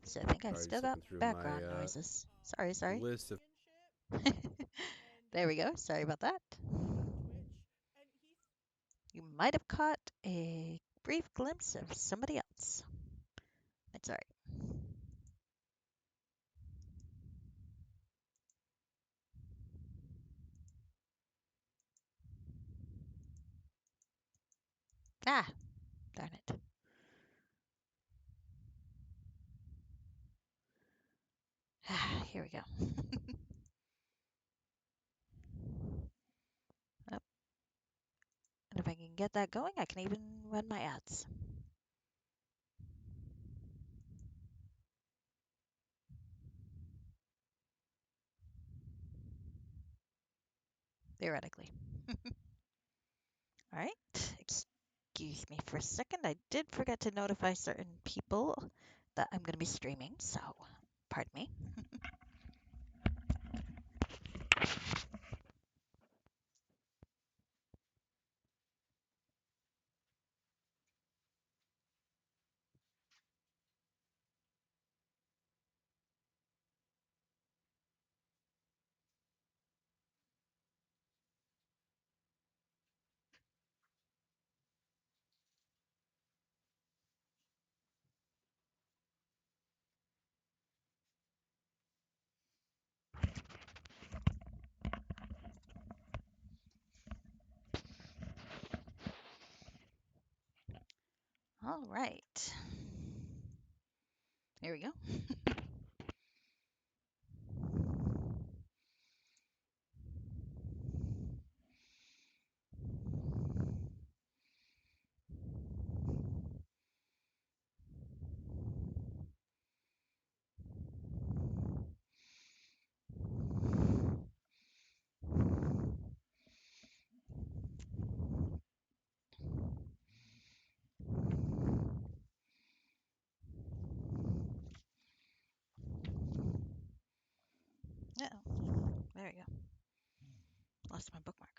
So I think I Sorry, still just got looking through my background noises. Sorry, sorry. list of. There we go. Sorry about that. You might have caught a brief glimpse of somebody else. It's all right. Ah, darn it. Ah, here we go. Oh, and if I can get that going, I can even run my ads. Theoretically. All right. Excuse me for a second. I did forget to notify certain people that I'm going to be streaming, so pardon me. All right. Here we go. Oh, there we go. Lost my bookmark.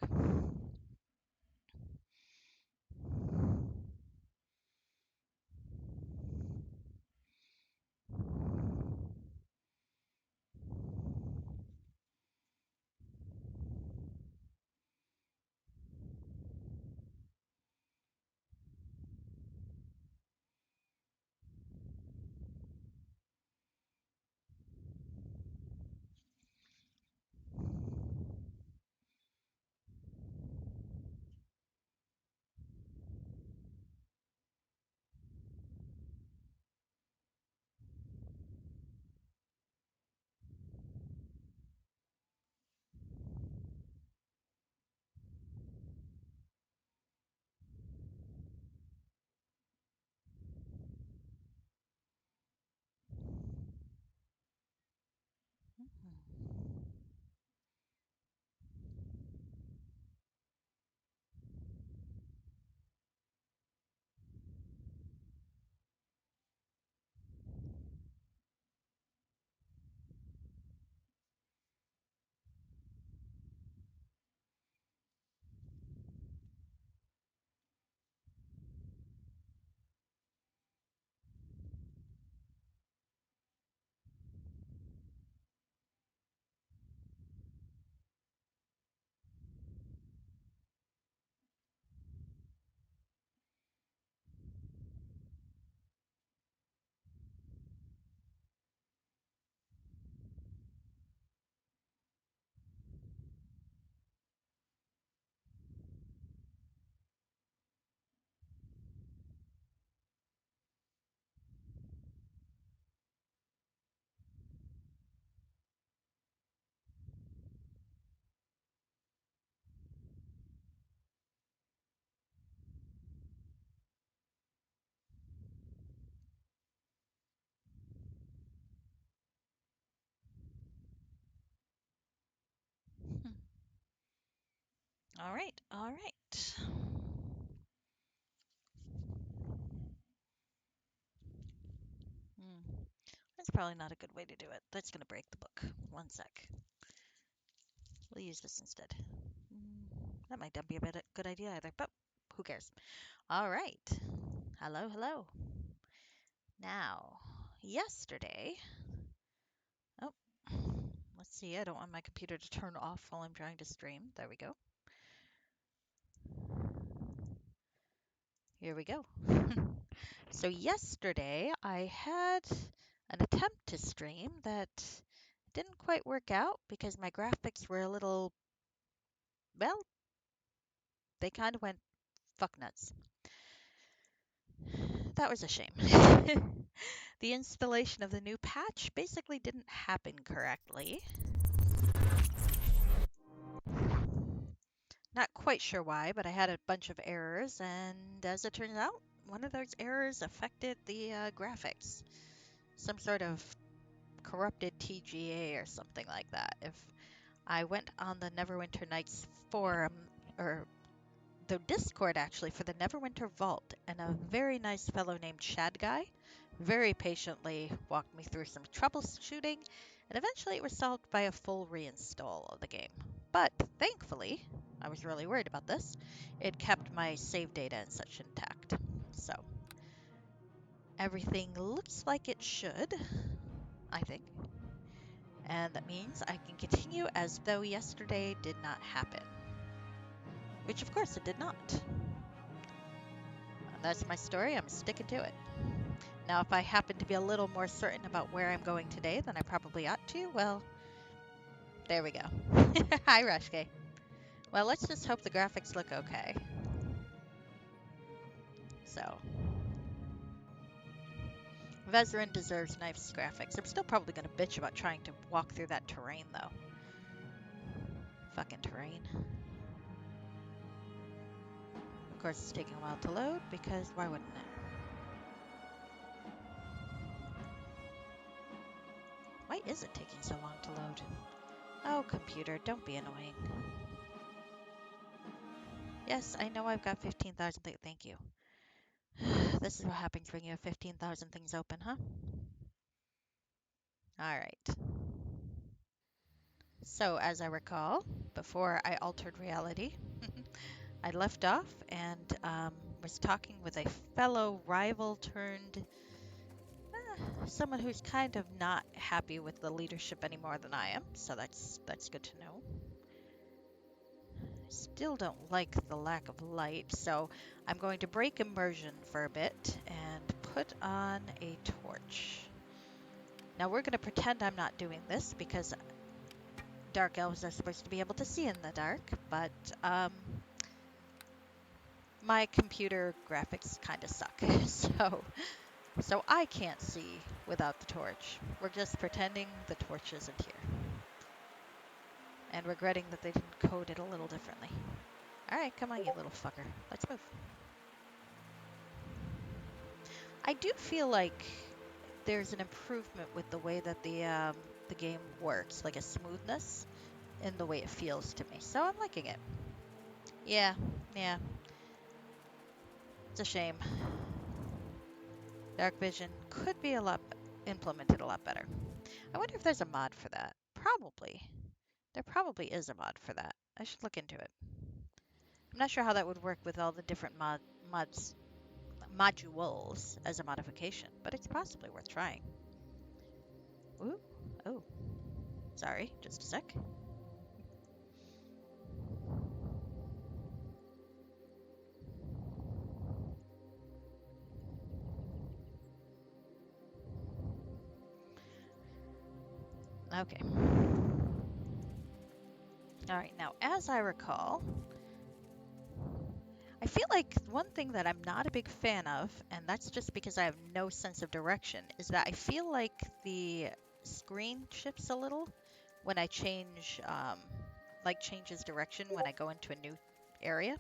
All right, all right. Hmm. That's probably not a good way to do it. That's going to break the book. One sec. We'll use this instead. That might not be a good idea either, but who cares? All right. Hello, hello. Now, yesterday, oh, let's see, I don't want my computer to turn off while I'm trying to stream. There we go. Here we go. So yesterday I had an attempt to stream that didn't quite work out because my graphics were a little, well, they kind of went fuck nuts. That was a shame. The installation of the new patch basically didn't happen correctly. Not quite sure why, but I had a bunch of errors, and as it turns out, one of those errors affected the graphics. Some sort of corrupted TGA or something like that. If I went on the Neverwinter Nights forum, or the Discord actually, for the Neverwinter Vault, and a very nice fellow named Shad Guy very patiently walked me through some troubleshooting, and eventually it was solved by a full reinstall of the game. But thankfully, I was really worried about this, it kept my save data and such intact. So everything looks like it should, I think. And that means I can continue as though yesterday did not happen. Which of course it did not. And that's my story, I'm sticking to it. Now if I happen to be a little more certain about where I'm going today than I probably ought to, well, there we go. Hi Rushke. Well, let's just hope the graphics look okay. So, Vezerin deserves nice graphics. I'm still probably going to bitch about trying to walk through that terrain though. Fucking terrain. Of course it's taking a while to load because why wouldn't it? Why is it taking so long to load? Oh, computer, don't be annoying. Yes, I know I've got 15,000 things. Thank you. This is what happens when you have 15,000 things open, huh? Alright. So, as I recall, before I altered reality, I left off and was talking with a fellow rival turned someone who's kind of not happy with the leadership any more than I am, so that's good to know. Still don't like the lack of light, so I'm going to break immersion for a bit and put on a torch. Now we're going to pretend I'm not doing this because dark elves are supposed to be able to see in the dark, but my computer graphics kind of suck, so I can't see without the torch. We're just pretending the torch isn't here. And regretting that they didn't code it a little differently. Alright, come on, you little fucker. Let's move. I do feel like there's an improvement with the way that the game works, like a smoothness in the way it feels to me. So I'm liking it. Yeah. It's a shame. Dark vision could be implemented a lot better. I wonder if there's a mod for that. Probably. There probably is a mod for that. I should look into it. I'm not sure how that would work with all the different modules as a modification, but it's possibly worth trying. Ooh. Oh. Sorry, just a sec. Okay. Alright, now as I recall, I feel like one thing that I'm not a big fan of, and that's just because I have no sense of direction, is that I feel like the screen shifts a little when I changes direction when I go into a new area.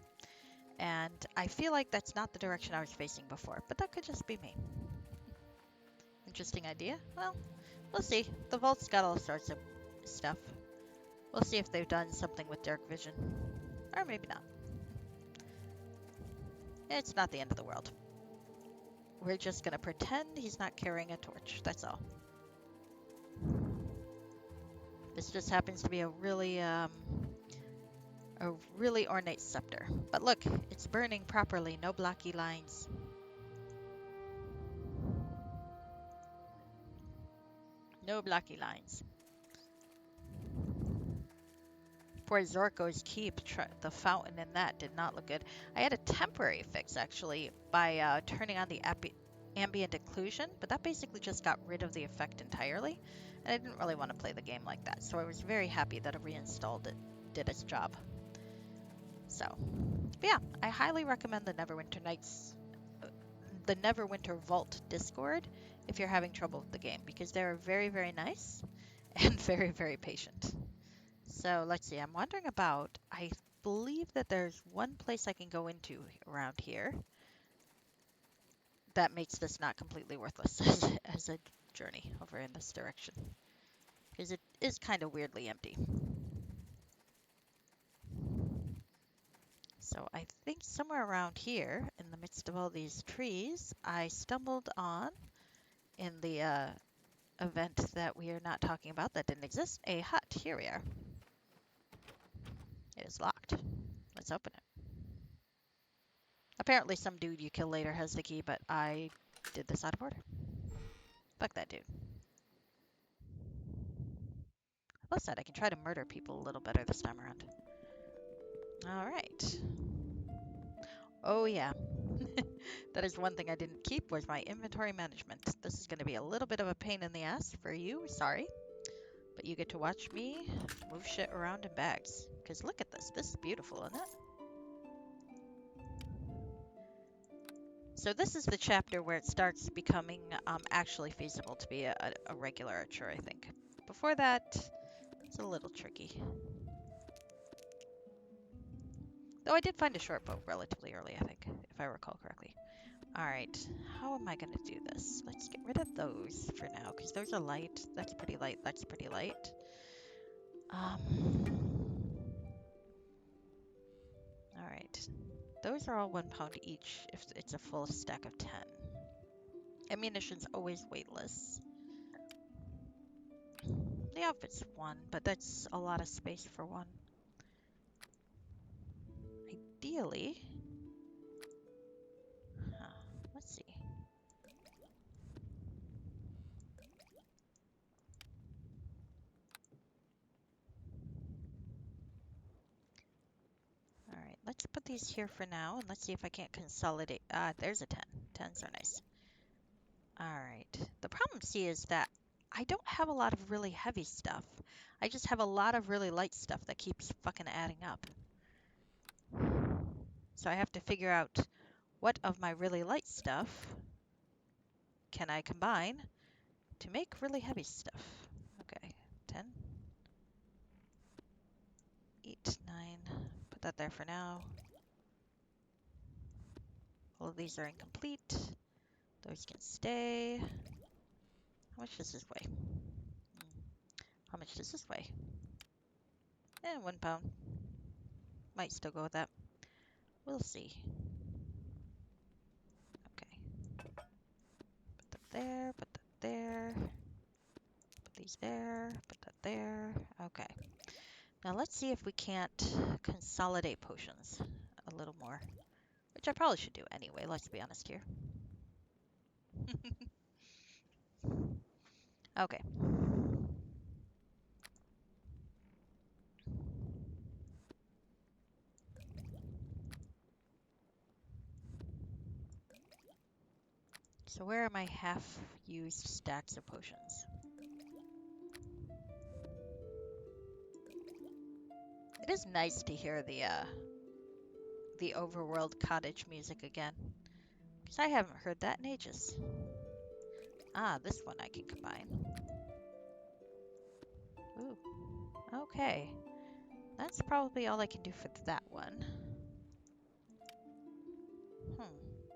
And I feel like that's not the direction I was facing before, but that could just be me. Interesting idea. Well, we'll see. The vault's got all sorts of stuff. We'll see if they've done something with dark vision. Or maybe not. It's not the end of the world. We're just gonna pretend he's not carrying a torch, that's all. This just happens to be a really ornate scepter. But look, it's burning properly, no blocky lines. No blocky lines. For Zorko's Keep, the fountain in that did not look good. I had a temporary fix, actually, by turning on the ambient occlusion, but that basically just got rid of the effect entirely, and I didn't really want to play the game like that, so I was very happy that I reinstalled it, did its job. So, but yeah, I highly recommend the Neverwinter Nights, the Neverwinter Vault Discord if you're having trouble with the game, because they're very, very nice and very, very patient. So let's see, I'm wandering about. I believe that there's one place I can go into around here that makes this not completely worthless as a journey over in this direction, because it is kind of weirdly empty. So I think somewhere around here, in the midst of all these trees, I stumbled on, in the event that we are not talking about that didn't exist, a hut. Here we are. It is locked. Let's open it. Apparently some dude you kill later has the key, but I did this out of order. Fuck that dude. Plus that I can try to murder people a little better this time around. Alright. Oh yeah. That is one thing I didn't keep, was my inventory management. This is going to be a little bit of a pain in the ass for you, sorry. But you get to watch me move shit around in bags. Because look at this. This is beautiful, isn't it? So this is the chapter where it starts becoming actually feasible to be a regular archer, I think. Before that, it's a little tricky. Though I did find a short bow relatively early, I think, if I recall correctly. Alright, how am I going to do this? Let's get rid of those for now, because those are light. That's pretty light. That's pretty light. Alright. Those are all 1 pound each if it's a full stack of 10. Ammunition's always weightless. The outfit's 1, but that's a lot of space for 1. Ideally... let's see. Alright, let's put these here for now, and let's see if I can't consolidate. Ah, there's a 10. 10s are nice. Alright. The problem, see, is that I don't have a lot of really heavy stuff. I just have a lot of really light stuff that keeps fucking adding up. So I have to figure out what of my really light stuff can I combine to make really heavy stuff. Okay, 10, 8, 9. Put that there for now. All of these are incomplete. Those can stay. How much does this weigh? How much does this weigh? 1 pound. Might still go with that. We'll see. Okay. Put that there, put that there. Put these there, put that there. Okay. Now let's see if we can't consolidate potions a little more. Which I probably should do anyway, let's be honest here. Okay. So where are my half-used stacks of potions? It is nice to hear the overworld cottage music again, because I haven't heard that in ages. Ah, this one I can combine. Ooh, okay. That's probably all I can do for that one.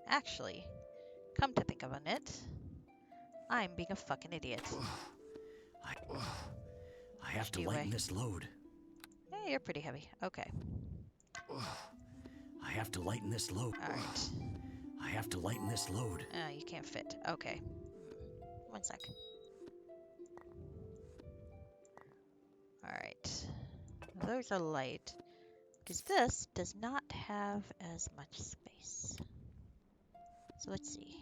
Actually, come to think of it, I'm being a fucking idiot. I have to lighten this load. Hey, you're pretty heavy. Okay. I have to lighten this load. Alright. I have to lighten this load. You can't fit. Okay. 1 sec. Alright. Those are light. Because this does not have as much space. So let's see.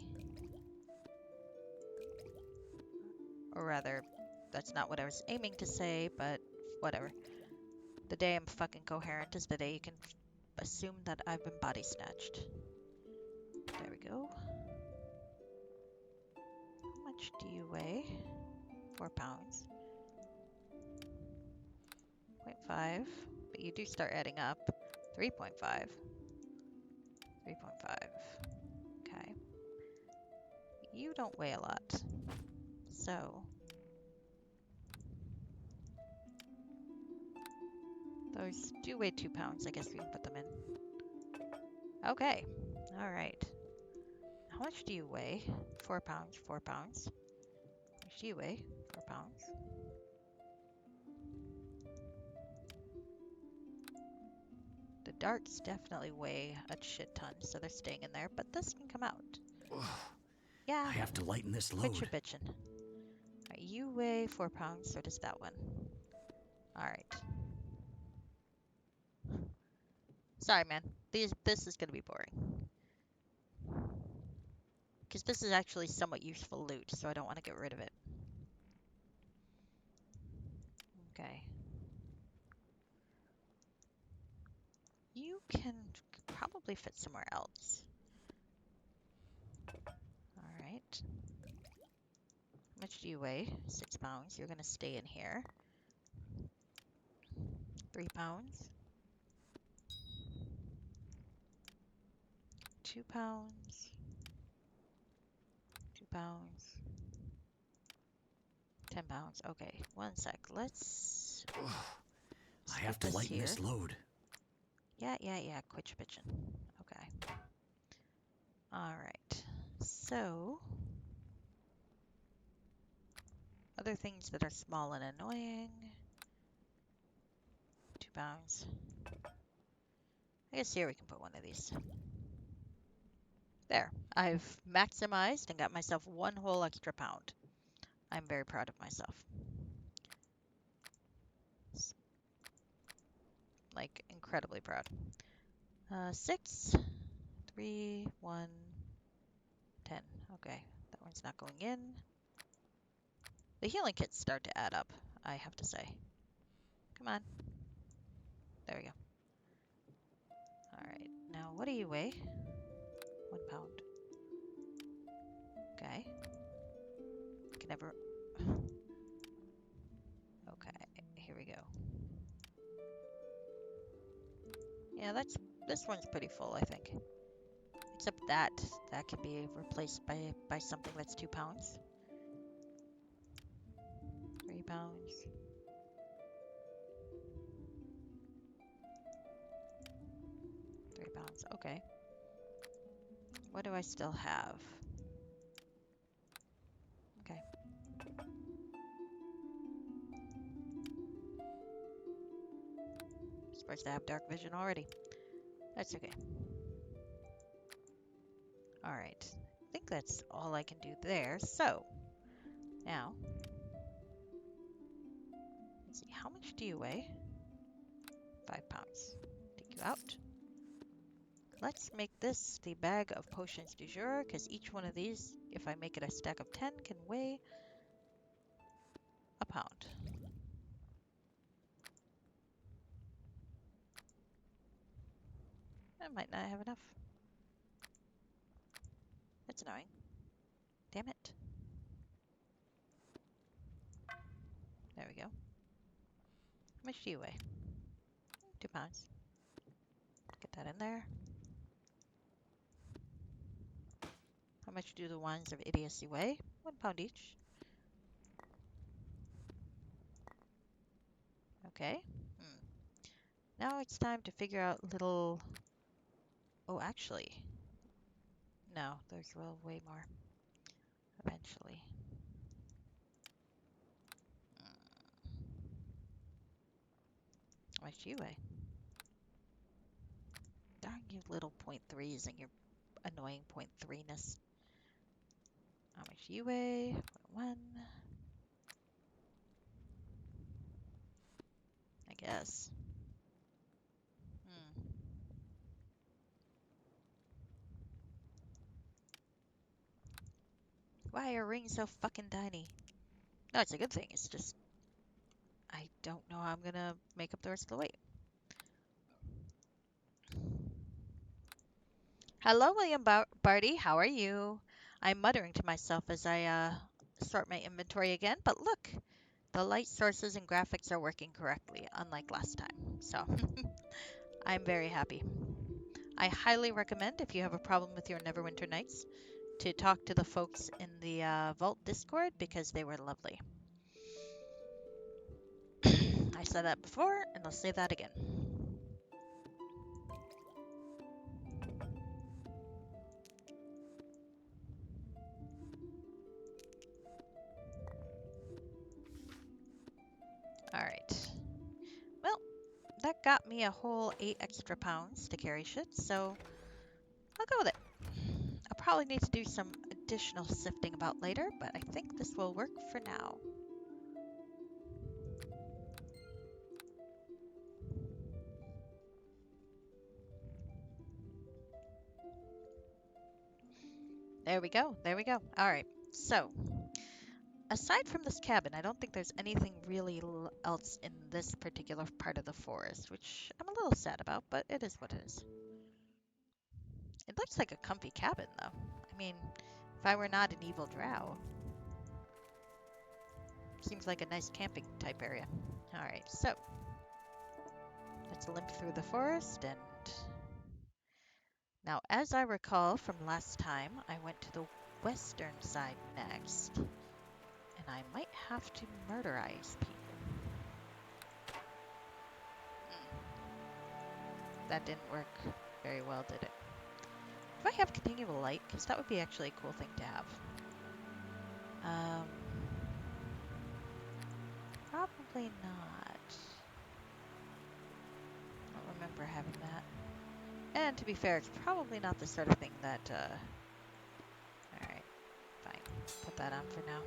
Or rather, That's not what I was aiming to say, but whatever. The day I'm fucking coherent is the day you can assume that I've been body snatched. There we go. How much do you weigh? 4 pounds. 0.5. But you do start adding up. 3.5. 3.5. Okay. You don't weigh a lot. So, those do weigh 2 pounds. I guess we can put them in. Okay. All right. How much do you weigh? 4 pounds. 4 pounds. How much do you weigh? 4 pounds. The darts definitely weigh a shit ton, so they're staying in there, but this can come out. Yeah. I have to lighten this Quit your load. bitching. Right, you weigh 4 pounds, so does that one. Alright. Sorry, man. This is gonna be boring. Because this is actually somewhat useful loot, so I don't want to get rid of it. Okay. You can probably fit somewhere else. Alright. How much do you weigh? 6 pounds. You're gonna stay in here. 3 pounds. 2 pounds. 2 pounds. 10 pounds. Okay, one sec. Let's I stick have to this lighten here. this load. Yeah. Quit your bitching. Okay. Alright. So, other things that are small and annoying. 2 pounds. I guess here we can put one of these. There. I've maximized and got myself one whole extra pound. I'm very proud of myself. Like, incredibly proud. 6, 3, 1, 10. Okay, that one's not going in. The healing kits start to add up, I have to say. Come on. There we go. Alright, now what do you weigh? 1 pound. Okay. Can never... Okay, here we go. Yeah, this one's pretty full, I think. Except that can be replaced by something that's 2 pounds. 3 pounds. 3 pounds. Okay. What do I still have? Okay. Supposed to have dark vision already. That's okay. Alright. I think that's all I can do there. So, now, let's see. How much do you weigh? 5 pounds. Take you out. Let's make this the bag of potions du jour, because each one of these, if I make it a stack of 10, can weigh a pound. I might not have enough. That's annoying. Damn it. There we go. How much do you weigh? 2 pounds. Get that in there. How much do the wands of idiocy weigh? 1 pound each. Okay. Now it's time to figure out little... Oh, actually. No, there's well way more. Eventually. How much do you weigh? Darn you little 0.3s and your annoying 0.3-ness. How much do you weigh? 0.1. I guess. Why are rings so fucking tiny? No, it's a good thing. It's just I don't know how I'm gonna make up the rest of the weight. Hello, William Barty. How are you? I'm muttering to myself as I sort my inventory again, but look, the light sources and graphics are working correctly, unlike last time. So I'm very happy. I highly recommend if you have a problem with your Neverwinter nights to talk to the folks in the Vault Discord because they were lovely. I said that before, and I'll say that again. All right. Well, that got me a whole 8 extra pounds to carry shit, so I'll go with it. I'll probably need to do some additional sifting about later, but I think this will work for now. There we go. There we go. All right. So, aside from this cabin, I don't think there's anything really else in this particular part of the forest, which I'm a little sad about, but it is what it is. It looks like a comfy cabin, though. I mean, if I were not an evil drow, seems like a nice camping type area. All right, so let's limp through the forest and now, as I recall from last time, I went to the western side next, and I might have to murderize people. That didn't work very well, did it? Do I have continual light? Because that would be actually a cool thing to have. Um, Probably not. I don't remember having that. And to be fair, it's probably not the sort of thing that, alright, fine. Put that on for now.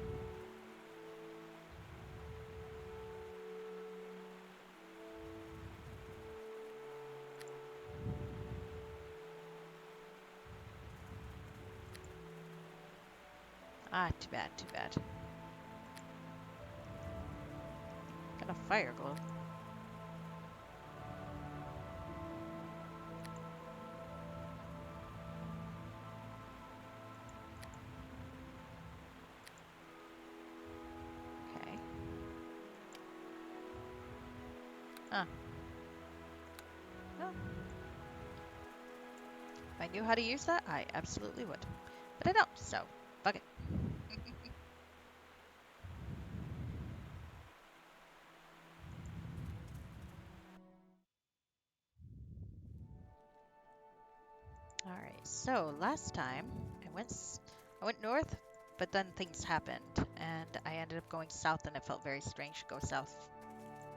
Ah, too bad, too bad. Got a fire globe. Okay. Huh. Well, if I knew how to use that, I absolutely would. But I don't, so fuck it. Alright, so last time I went north, but then things happened, and I ended up going south, and it felt very strange to go south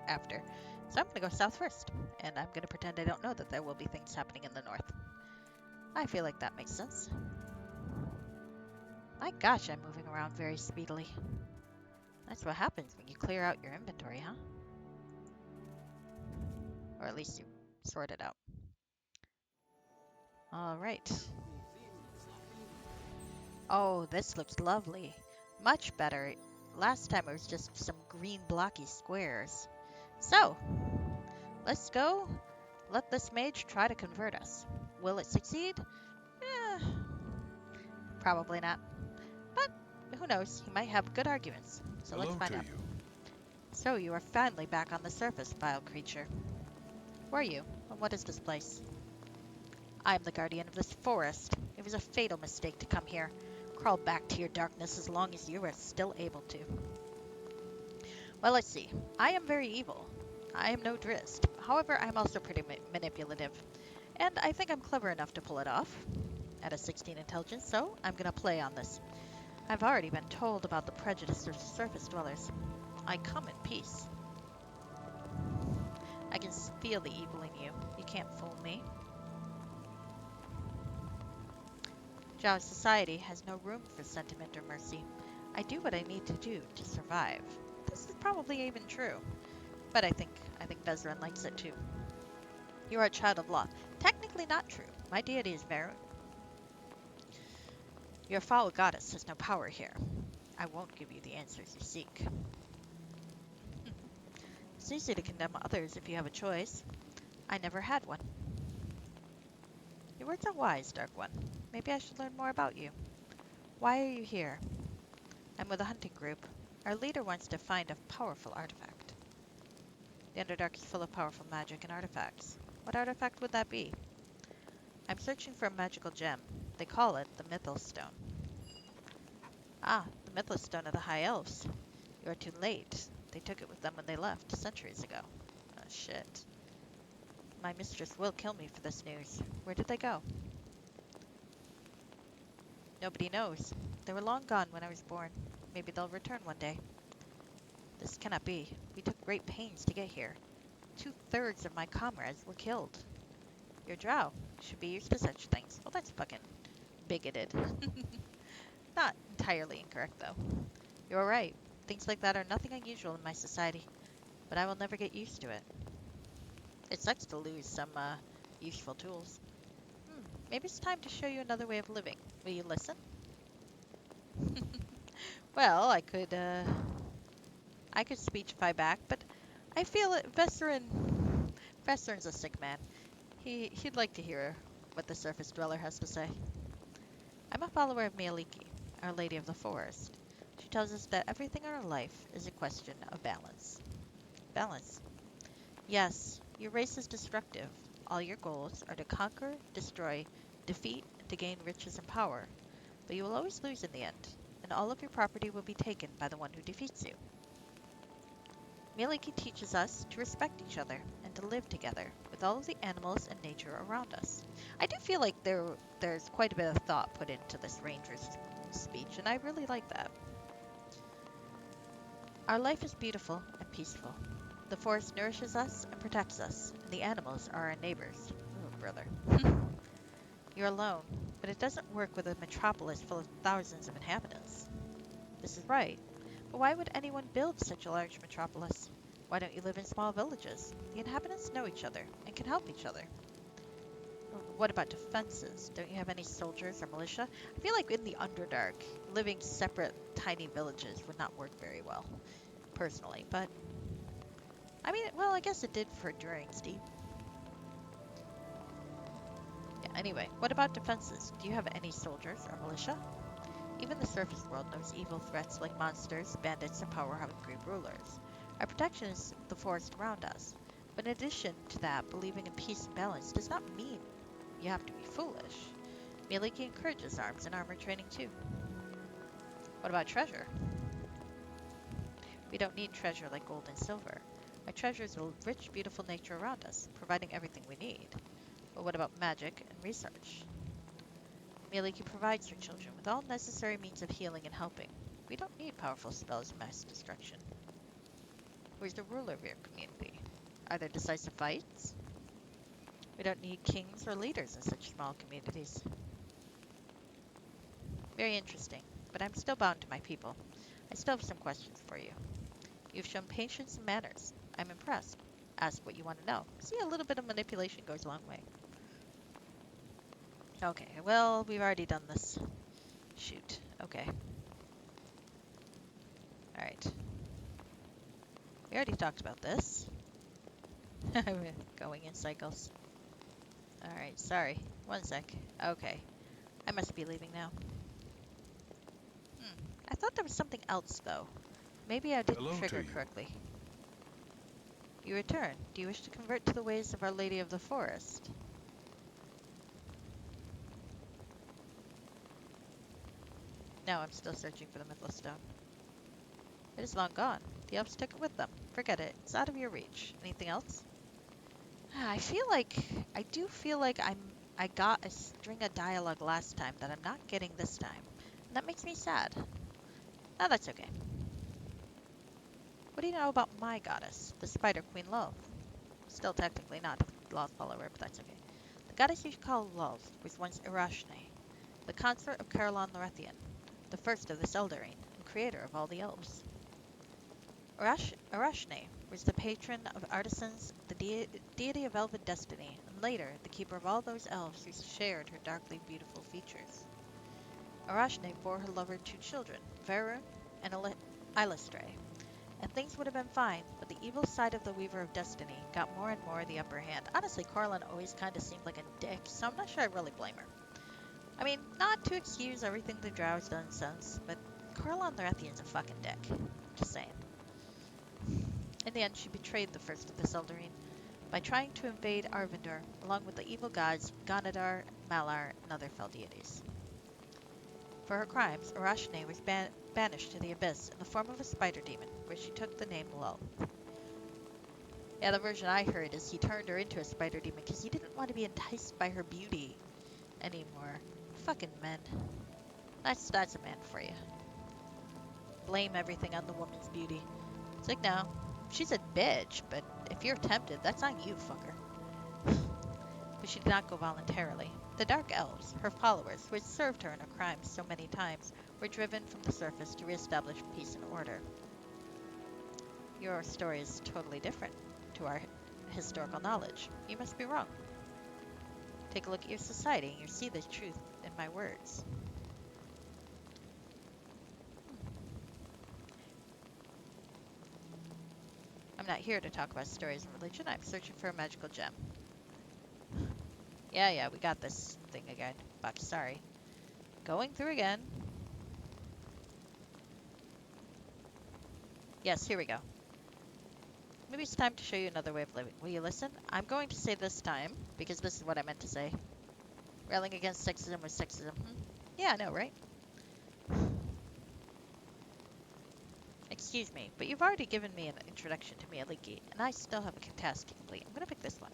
after. So I'm gonna go south first, and I'm gonna pretend I don't know that there will be things happening in the north. I feel like that makes sense. My gosh, I'm moving around very speedily. That's what happens when you clear out your inventory, huh? Or at least you sort it out. Alright. Oh, this looks lovely. Much better. Last time it was just some green blocky squares. So, let's go. Let this mage try to convert us. Will it succeed? Eh, probably not. But who knows? He might have good arguments. So let's Hello find to out. you. So you are finally back on the surface, vile creature. Who are you? And what is this place? I am the guardian of this forest. It was a fatal mistake to come here. Crawl back to your darkness as long as you are still able to. Well, let's see. I am very evil. I am no Drist. However, I'm also pretty manipulative. And I think I'm clever enough to pull it off. At a 16 intelligence, so I'm gonna play on this. I've already been told about the prejudice of surface dwellers. I come in peace. I can feel the evil in you. You can't fool me. Jawa society has no room for sentiment or mercy. I do what I need to do to survive. This is probably even true, but I think Vezran likes it too. You are a child of Loth. Technically not true. My deity is Varun. Your foul goddess has no power here. I won't give you the answers you seek. It's easy to condemn others if you have a choice. I never had one. Your words are wise, Dark One. Maybe I should learn more about you. Why are you here? I'm with a hunting group. Our leader wants to find a powerful artifact. The Underdark is full of powerful magic and artifacts. What artifact would that be? I'm searching for a magical gem. They call it the Mythos Stone. Ah, the Mythos Stone of the High Elves. You are too late. They took it with them when they left, centuries ago. Oh, shit. My mistress will kill me for this news. Where did they go? Nobody knows. They were long gone when I was born. Maybe they'll return one day. This cannot be. We took great pains to get here. 2/3 of my comrades were killed. Your drow should be used to such things. Well, that's fucking bigoted. Not entirely incorrect, though. You're right. Things like that are nothing unusual in my society, but I will never get used to it. It sucks to lose some, useful tools. Maybe it's time to show you another way of living. Will you listen? Well, I could speechify back, but I feel that Veserin's a sick man. He'd like to hear what the surface dweller has to say. I'm a follower of Mieliki, Our Lady of the Forest. She tells us that everything in our life is a question of balance. Balance. Yes, your race is destructive. All your goals are to conquer, destroy, defeat, and to gain riches and power. But you will always lose in the end, and all of your property will be taken by the one who defeats you. Mieliki teaches us to respect each other and to live together with all of the animals and nature around us. I do feel like there's quite a bit of thought put into this ranger's speech, and I really like that. Our life is beautiful and peaceful. The forest nourishes us and protects us, and the animals are our neighbors. Oh, brother. You're alone, but it doesn't work with a metropolis full of thousands of inhabitants. This is right. But why would anyone build such a large metropolis? Why don't you live in small villages? The inhabitants know each other and can help each other. What about defenses? Don't you have any soldiers or militia? I feel like in the Underdark, living separate tiny villages would not work very well, personally. But, I mean, well, I guess it did for during Steep. Yeah, anyway, what about defenses? Do you have any soldiers or militia? Even the surface world knows evil threats like monsters, bandits, and power-hungry rulers. Our protection is the forest around us. But in addition to that, believing in peace and balance does not mean you have to be foolish. Mieliki encourages arms and armor training too. What about treasure? We don't need treasure like gold and silver. Our treasure is the rich, beautiful nature around us, providing everything we need. But what about magic and research? Mieliki provides her children with all necessary means of healing and helping. We don't need powerful spells of mass destruction. Who's the ruler of your community? Are there decisive fights? We don't need kings or leaders in such small communities. Very interesting, but I'm still bound to my people. I still have some questions for you. You've shown patience and manners. I'm impressed. Ask what you want to know. See, a little bit of manipulation goes a long way. Okay, well, we've already done this. Shoot. Okay. Alright. We already talked about this. Going in cycles. Alright, sorry. One sec. Okay. I must be leaving now. I thought there was something else, though. Maybe I didn't Hello to trigger you. correctly. You return. Do you wish to convert to the ways of Our Lady of the Forest? No, I'm still searching for the Mythos Stone. It is long gone. The elves took it with them. Forget it. It's out of your reach. Anything else? I do feel like I got a string of dialogue last time that I'm not getting this time. And that makes me sad. Oh, that's okay. What do you know about my goddess, the Spider Queen Love? Still technically not a Loth follower, but that's okay. The goddess you call Love was once Irashne, the consort of Caroline Lorethian, the first of this Eldarine, and creator of all the elves. Arashne was the patron of artisans, the deity of elven destiny, and later the keeper of all those elves who shared her darkly beautiful features. Arashne bore her lover two children, Varun and Isla Stray, and things would have been fine, but the evil side of the Weaver of Destiny got more and more the upper hand. Honestly, Corlin always kind of seemed like a dick, so I'm not sure I really blame her. I mean, not to excuse everything the Drow's done since, but Corlin Baratheon's a fucking dick. Just saying. In the end, she betrayed the first of the Seldarine by trying to invade Arvindor, along with the evil gods Ganadar, Malar, and other fell deities. For her crimes, Arashne was banished to the Abyss in the form of a spider demon, where she took the name Lull. Yeah, the version I heard is he turned her into a spider demon because he didn't want to be enticed by her beauty anymore. Fucking men. That's a man for you. Blame everything on the woman's beauty. It's like, no, she's a bitch, but if you're tempted, that's on you, fucker. But she did not go voluntarily. The Dark Elves, her followers, who had served her in her crimes so many times, were driven from the surface to reestablish peace and order. Your story is totally different to our historical knowledge. You must be wrong. Take a look at your society and you'll see the truth in my words. I'm not here to talk about stories and religion. I'm searching for a magical gem. Yeah, we got this thing again. Fuck, sorry. Going through again. Yes, here we go. Maybe it's time to show you another way of living. Will you listen? I'm going to say this time, because this is what I meant to say. Railing against sexism with sexism. Yeah, I know, right? Excuse me, but you've already given me an introduction to Miyaliki, and I still have a task to complete. I'm gonna pick this one.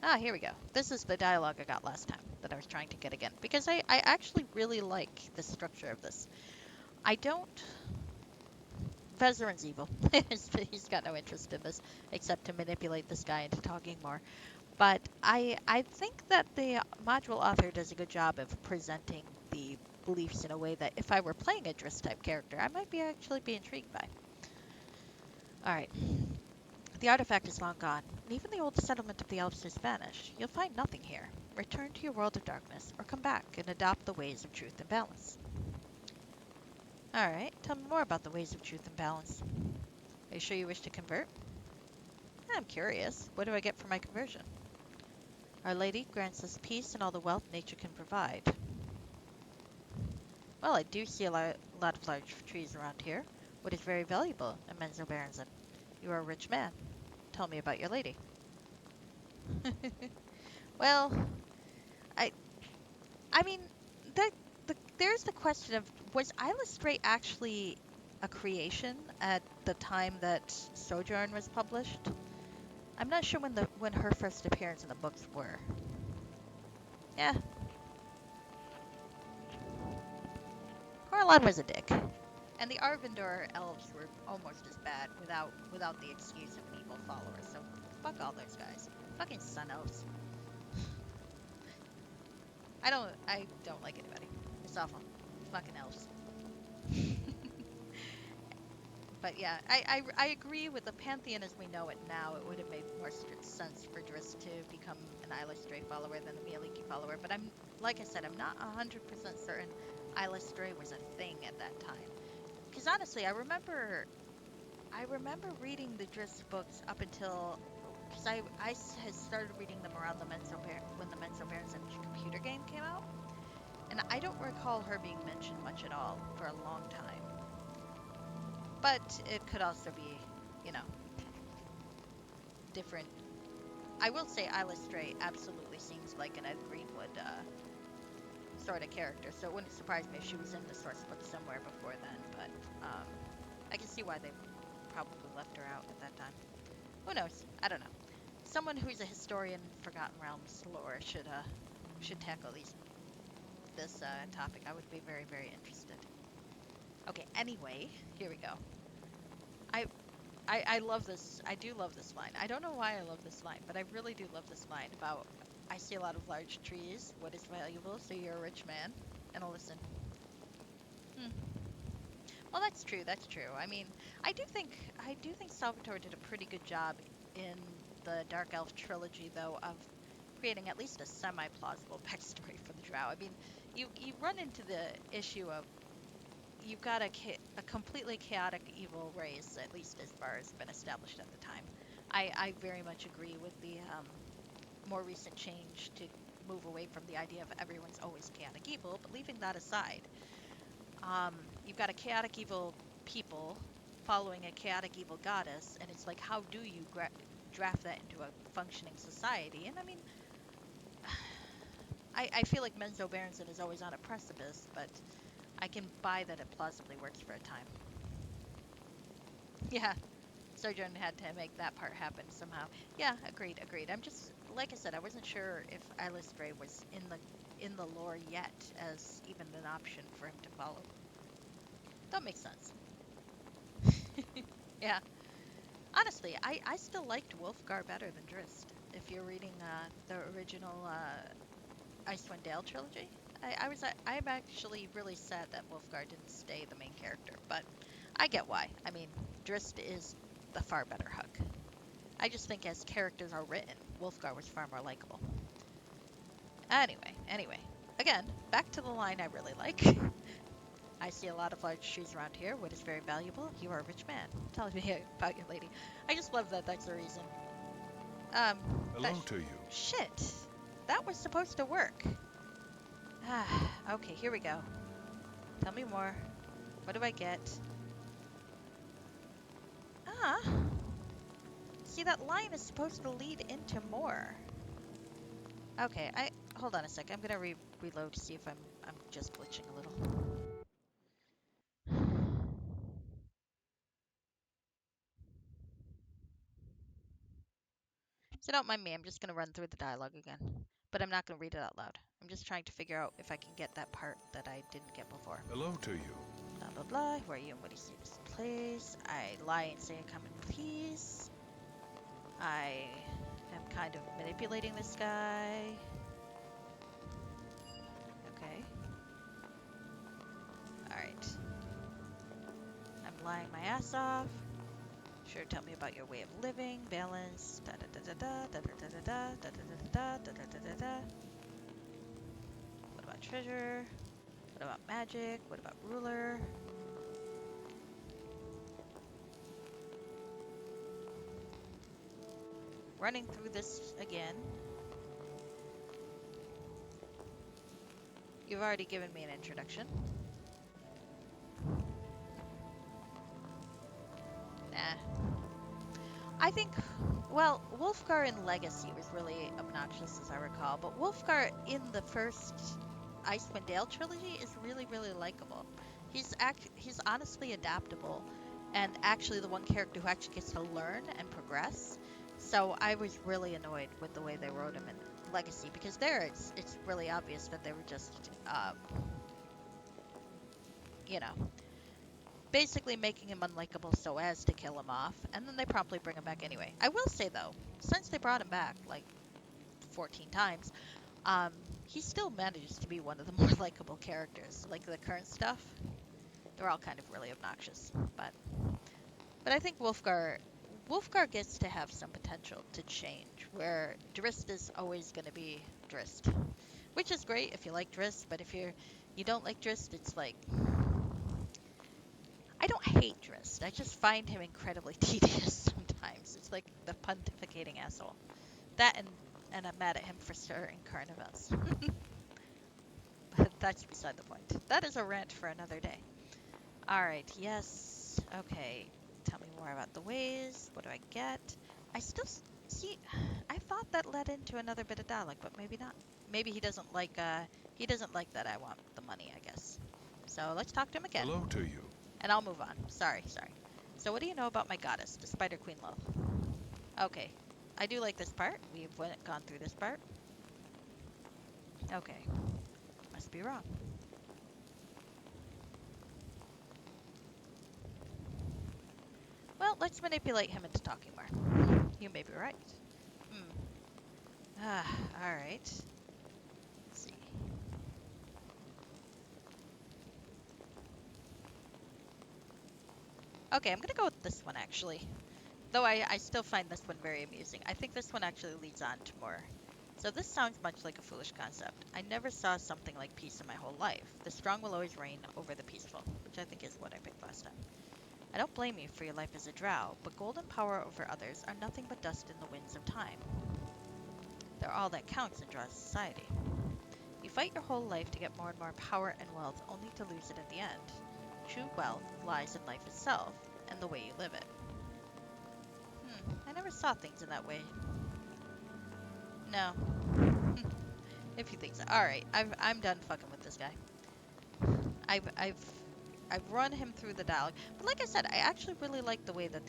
Ah, here we go. This is the dialogue I got last time that I was trying to get again, because I actually really like the structure of this. I don't... Vezerin's evil. He's got no interest in this, except to manipulate this guy into talking more. But I think that the module author does a good job of presenting the beliefs in a way that if I were playing a Driss type character, I might actually be intrigued by. Alright. The artifact is long gone, and even the old settlement of the elves is vanished. You'll find nothing here. Return to your world of darkness, or come back and adopt the ways of truth and balance. Alright, tell me more about the ways of truth and balance. Are you sure you wish to convert? I'm curious. What do I get for my conversion? Our Lady grants us peace and all the wealth nature can provide. Well, I do see a lot of large trees around here. What is very valuable in Menzo Berenson? You are a rich man. Tell me about your lady. Well, I I mean, there's the question of, was Isla Stray actually a creation at the time that Sojourn was published? I'm not sure when her first appearance in the books were. Yeah, Corlon was a dick. And the Arvindor elves were almost as bad without the excuse of an evil follower. So fuck all those guys. Fucking sun elves. I don't like anybody. It's awful. Fucking elves. But yeah, I agree with the Pantheon as we know it now. It would have made more sense for Driss to become an Isla Stray follower than a Miyaliki follower. But like I said, I'm not 100% certain Isla Stray was a thing at that time. Because honestly, I remember reading the Driss books up until, because I had started reading them around when the Menzo Berenson computer game came out, and I don't recall her being mentioned much at all for a long time. But it could also be, you know, different. I will say Isla Stray absolutely seems like an Ed Greenwood sort of character, so it wouldn't surprise me if she was in the source book somewhere before then, but I can see why they probably left her out at that time. Who knows? I don't know. Someone who's a historian in Forgotten Realms lore should tackle this topic. I would be very, very interested. Okay, anyway, here we go. I I love this. I do love this line. I don't know why I love this line, but I really do love this line about, I see a lot of large trees. What is valuable? So you're a rich man. And I'll listen. Hmm. Well, that's true. That's true. I mean, I do think Salvatore did a pretty good job in the Dark Elf trilogy, though, of creating at least a semi-plausible backstory for the Drow. I mean, you run into the issue of, you've got a completely chaotic evil race, at least as far as been established at the time. I very much agree with the more recent change to move away from the idea of everyone's always chaotic evil, but leaving that aside, you've got a chaotic evil people following a chaotic evil goddess, and it's like, how do you draft that into a functioning society? And I mean, I feel like Menzo Berenson is always on a precipice, but I can buy that it plausibly works for a time. Yeah, Sojourn had to make that part happen somehow. Yeah, agreed, agreed. I'm just, like I said, I wasn't sure if Alistair was in the lore yet as even an option for him to follow. That makes sense. Yeah. Honestly, I still liked Wolfgar better than Drizzt. If you're reading the original Icewind Dale trilogy, I'm actually really sad that Wolfgar didn't stay the main character, but I get why. I mean, Drizzt is the far better Hug. I just think as characters are written, Wolfgar was far more likable. Anyway, again, back to the line I really like. I see a lot of large trees around here. Wood is very valuable. You are a rich man. Tell me about your lady. I just love that that's the reason. Um, Hello that to you. shit. That was supposed to work. Ah, okay, here we go. Tell me more. What do I get? Ah, see, that line is supposed to lead into more. Okay, hold on a sec. I'm gonna reload to see if I'm just glitching a little. So don't mind me. I'm just gonna run through the dialogue again, but I'm not gonna read it out loud. I'm just trying to figure out if I can get that part that I didn't get before. Hello to you. Blah blah blah. Who are you and what do you see this place? I lie and say I come in peace. I am kind of manipulating this guy. Okay. Alright. I'm lying my ass off. Sure, tell me about your way of living, balance, da da da da da da da da da da da da da da da da da. What about treasure? What about magic? What about ruler? Running through this again. You've already given me an introduction. Nah. I think, well, Wolfgar in Legacy was really obnoxious, as I recall, but Wolfgar in the first Icewind Dale trilogy is really, really likable. He's honestly adaptable, and actually the one character who actually gets to learn and progress. So I was really annoyed with the way they wrote him in Legacy, because there it's really obvious that they were just, you know, basically making him unlikable so as to kill him off, and then they promptly bring him back anyway. I will say though, since they brought him back like 14 times, um, he still manages to be one of the more likable characters. Like the current stuff, they're all kind of really obnoxious, but I think Wolfgar gets to have some potential to change, where Drizzt is always going to be Drizzt, which is great if you like Drizzt, but if you don't like Drizzt, it's like I don't hate Drizzt. I just find him incredibly tedious sometimes. It's like the pontificating asshole. That and I'm mad at him for certain current events. But that's beside the point. That is a rant for another day. Alright, yes. Okay. Tell me more about the ways. What do I get? I still see. I thought that led into another bit of dialogue, but maybe not. Maybe he doesn't like that I want the money, I guess. So let's talk to him again. Hello to you. And I'll move on. Sorry. So what do you know about my goddess, the Spider Queen Love? Okay. I do like this part. We've gone through this part. Okay. Must be wrong. Well, let's manipulate him into talking more. You may be right. Hmm. Ah, alright. Let's see. Okay, I'm gonna go with this one, actually. Though I still find this one very amusing. I think this one actually leads on to more So this sounds much like a foolish concept. I never saw something like peace in my whole life. The strong will always reign over the peaceful, which I think is what I picked last time. I don't blame you for your life as a drow, but gold and power over others are nothing but dust in the winds of time. They're all that counts in drow society. You fight your whole life to get more and more power and wealth, only to lose it in the end. True wealth lies in life itself, and the way you live it. I never saw things in that way. No. If you think so. Alright, I'm done fucking with this guy. I've I've I've run him through the dialogue. But like I said, I actually really like the way that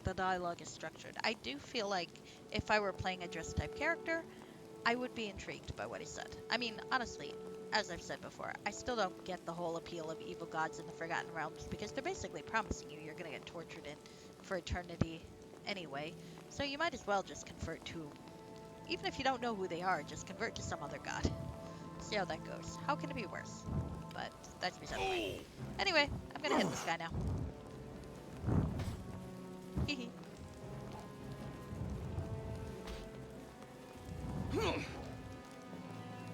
the dialogue is structured. I do feel like if I were playing a dress type character, I would be intrigued by what he said. I mean, honestly, as I've said before, I still don't get the whole appeal of evil gods in the Forgotten Realms because they're basically promising you you're gonna get tortured in for eternity anyway. So you might as well just convert to, even if you don't know who they are, just convert to some other god. See how that goes. How can it be worse? But that's beside the point. Anyway, I'm gonna hit this guy now. Hehe.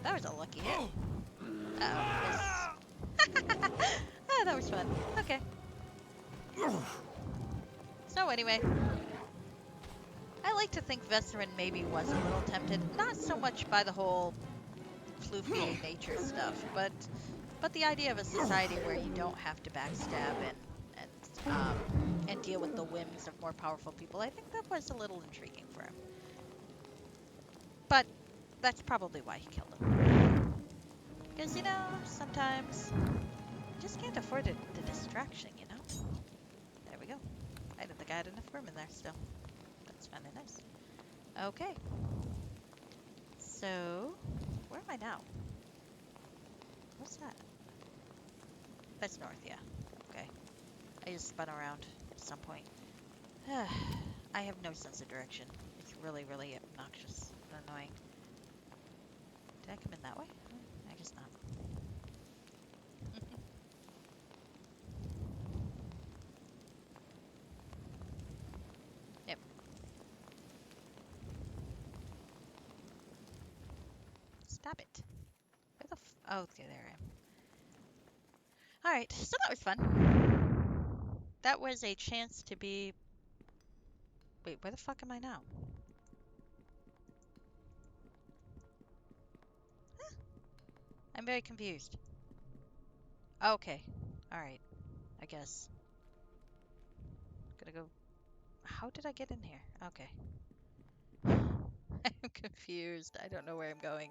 That was a lucky hit. Uh-oh, ah, that was fun. Okay. So anyway, I like to think Vesserin maybe was a little tempted, not so much by the whole floofy nature stuff, but the idea of a society where you don't have to backstab and deal with the whims of more powerful people. I think that was a little intriguing for him. But that's probably why he killed him. Because, you know, sometimes you just can't afford the distraction, you know? There we go. I didn't think I had enough room in there still. That's kind of nice. Okay. So, where am I now? What's that? That's north, yeah. Okay. I just spun around at some point. I have no sense of direction. It's really, really obnoxious and annoying. Did I come in that way? I guess not. Yep. Stop it. Where the oh, okay, there I am. Alright, so that was fun. That was a chance to be... Wait, where the fuck am I now? Huh? I'm very confused. Okay. Alright, I guess. Gonna go... How did I get in here? Okay. I'm confused. I don't know where I'm going.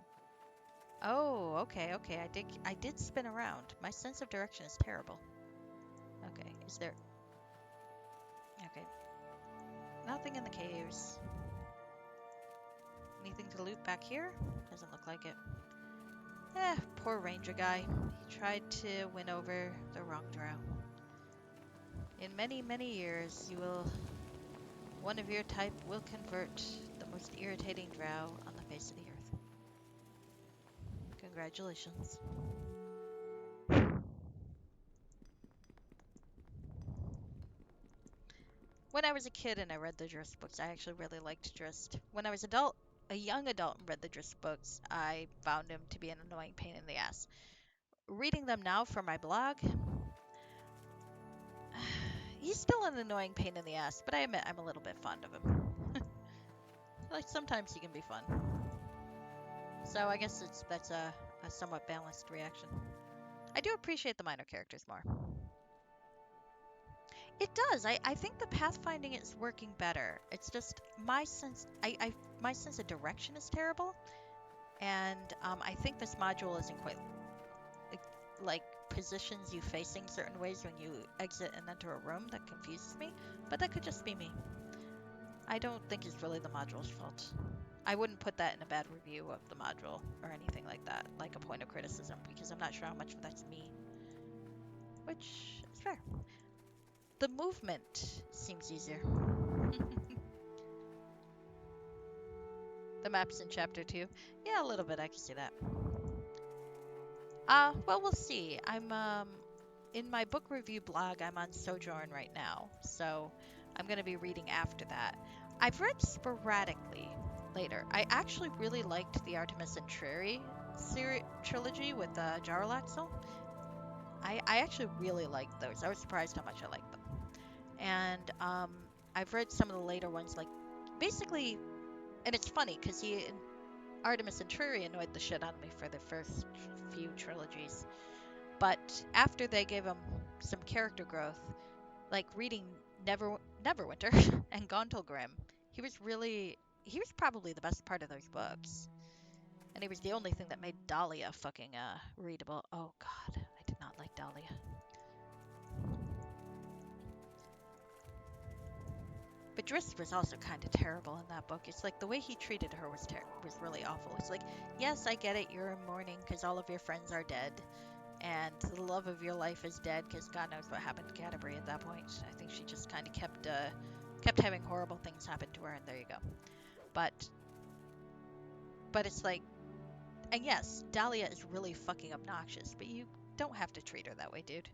Oh, okay, okay. I did spin around. My sense of direction is terrible. Okay, is there... Okay. Nothing in the caves. Anything to loot back here? Doesn't look like it. Poor ranger guy. He tried to win over the wrong drow. In many, many years, one of your type will convert the most irritating drow on the face of the earth. Congratulations. When I was a kid and I read the Drizzt books, I actually really liked Drizzt. When I was a young adult and read the Drizzt books, I found him to be an annoying pain in the ass. Reading them now for my blog, he's still an annoying pain in the ass, but I admit I'm a little bit fond of him. Like, sometimes he can be fun. So I guess that's a somewhat balanced reaction. I do appreciate the minor characters more. It does. I think the pathfinding is working better. It's just my sense my sense of direction is terrible, and I think this module isn't quite like positions you facing certain ways when you exit and enter a room. That confuses me, but that could just be me. I don't think it's really the module's fault. I wouldn't put that in a bad review of the module or anything like that, like a point of criticism, because I'm not sure how much of that's me. Which is fair. The movement seems easier. The map's in chapter 2. Yeah, a little bit, I can see that. Well, we'll see. I'm, in my book review blog, I'm on Sojourn right now, so I'm gonna be reading after that. I've read sporadically, later. I actually really liked the Artemis and Trary trilogy with Jarlaxle. I actually really liked those. I was surprised how much I liked them. And I've read some of the later ones, like basically, and it's funny because Artemis and Trary annoyed the shit out of me for the first few trilogies, but after they gave him some character growth, like reading Neverwinter and Gauntlgrim, he was probably the best part of those books. And he was the only thing that made Dahlia fucking readable. Oh god, I did not like Dahlia. But Driss was also kind of terrible in that book. It's like the way he treated her was really awful. It's like, yes, I get it, you're in mourning because all of your friends are dead, and the love of your life is dead because God knows what happened to Canterbury at that point. I think she just kind of kept having horrible things happen to her, and there you go. But it's like, and yes, Dahlia is really fucking obnoxious, but you don't have to treat her that way, dude.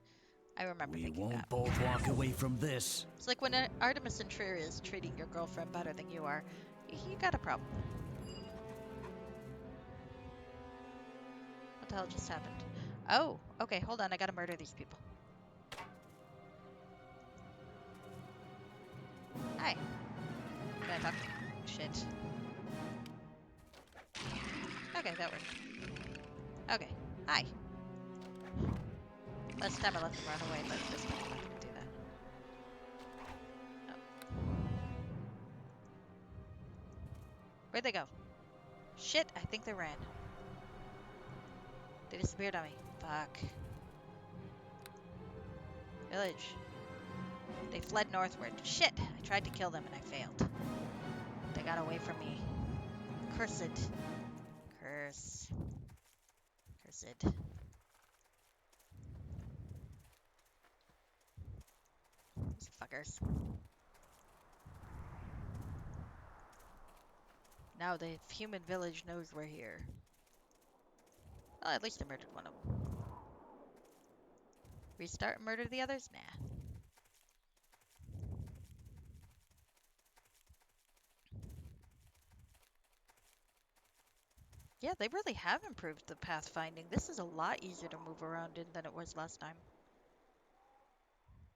I remember We thinking that. won't both walk away from this. It's like when Artemis and Trary is treating your girlfriend better than you are, you got a problem. What the hell just happened? Oh, okay, hold on, I gotta murder these people. Hi. Can I talk to you? Shit. Okay, that worked. Okay, hi. Last time I let them run away, but this time I'm not gonna do that. Oh. Where'd they go? Shit, I think they ran. They disappeared on me. Fuck. Village. They fled northward. Shit! I tried to kill them and I failed. They got away from me. Cursed. Curse. Cursed. These fuckers. Now the human village knows we're here. Well, at least I murdered one of them. Restart and murder the others? Nah. Yeah, they really have improved the pathfinding. This is a lot easier to move around in than it was last time.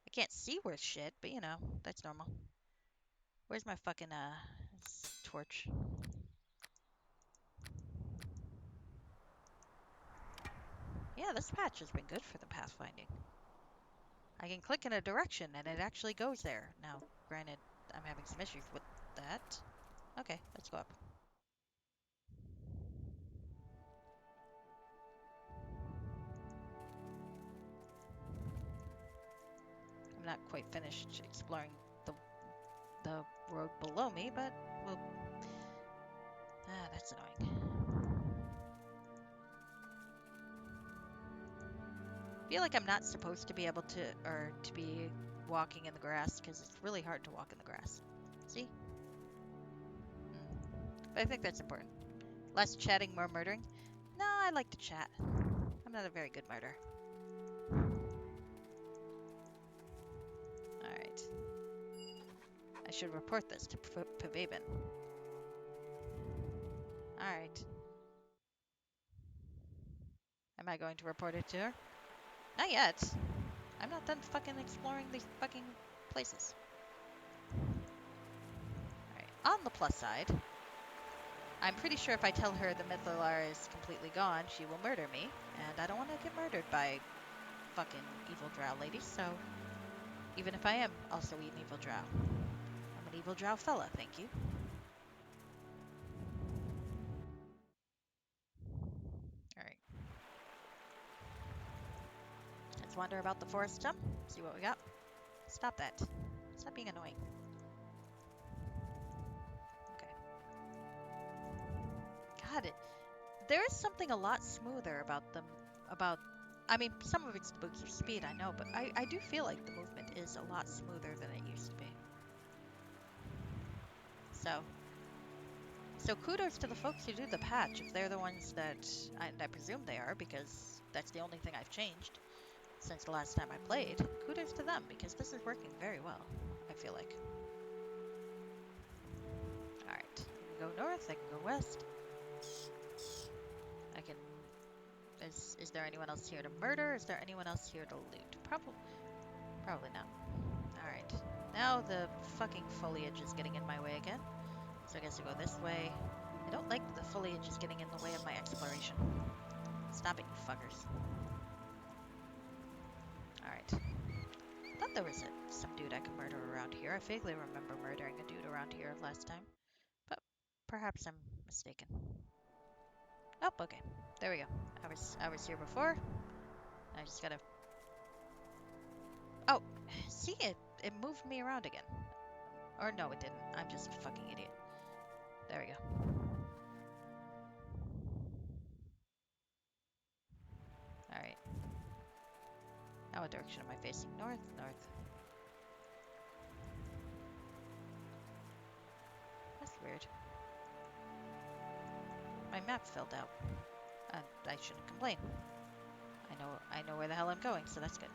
I can't see worth shit, but you know, that's normal. Where's my fucking, torch? Yeah, this patch has been good for the pathfinding. I can click in a direction and it actually goes there. Now, granted, I'm having some issues with that. Okay, let's go up. I'm not quite finished exploring the road below me, but we'll... Ah, that's annoying. I feel like I'm not supposed to be able to, or to be walking in the grass, because it's really hard to walk in the grass. See? But I think that's important. Less chatting, more murdering. No, I like to chat. I'm not a very good murderer. Alright. I should report this to Pavabin. Alright. Am I going to report it to her? Not yet. I'm not done fucking exploring these fucking places. Alright. On the plus side, I'm pretty sure if I tell her the Mythalar is completely gone, she will murder me. And I don't want to get murdered by fucking evil drow ladies, so... Even if I am also an evil drow. I'm an evil drow fella, thank you. Alright. Let's wander about the forest some, see what we got. Stop that. Stop being annoying. Okay. God, there is something a lot smoother about them, I mean, some of it's the boots of speed, I know, but I do feel like the movement is a lot smoother than it used to be. So kudos to the folks who do the patch, if they're the ones that, I presume they are, because that's the only thing I've changed since the last time I played. Kudos to them, because this is working very well, I feel like. Alright, go north. north, I can go west. I can... Is there anyone else here to murder? Is there anyone else here to loot? Probably not. Alright. Now the fucking foliage is getting in my way again. So I guess I go this way. I don't like the foliage is getting in the way of my exploration. Stop it, you fuckers. Alright. I thought there was some dude I could murder around here. I vaguely remember murdering a dude around here last time. But perhaps I'm mistaken. Oh, okay. There we go. I was here before. I just gotta... Oh, see it? It moved me around again. Or no, it didn't. I'm just a fucking idiot. There we go. Alright. Now what direction am I facing? North? North. That's weird. My map filled out. I shouldn't complain. I know where the hell I'm going, so that's good.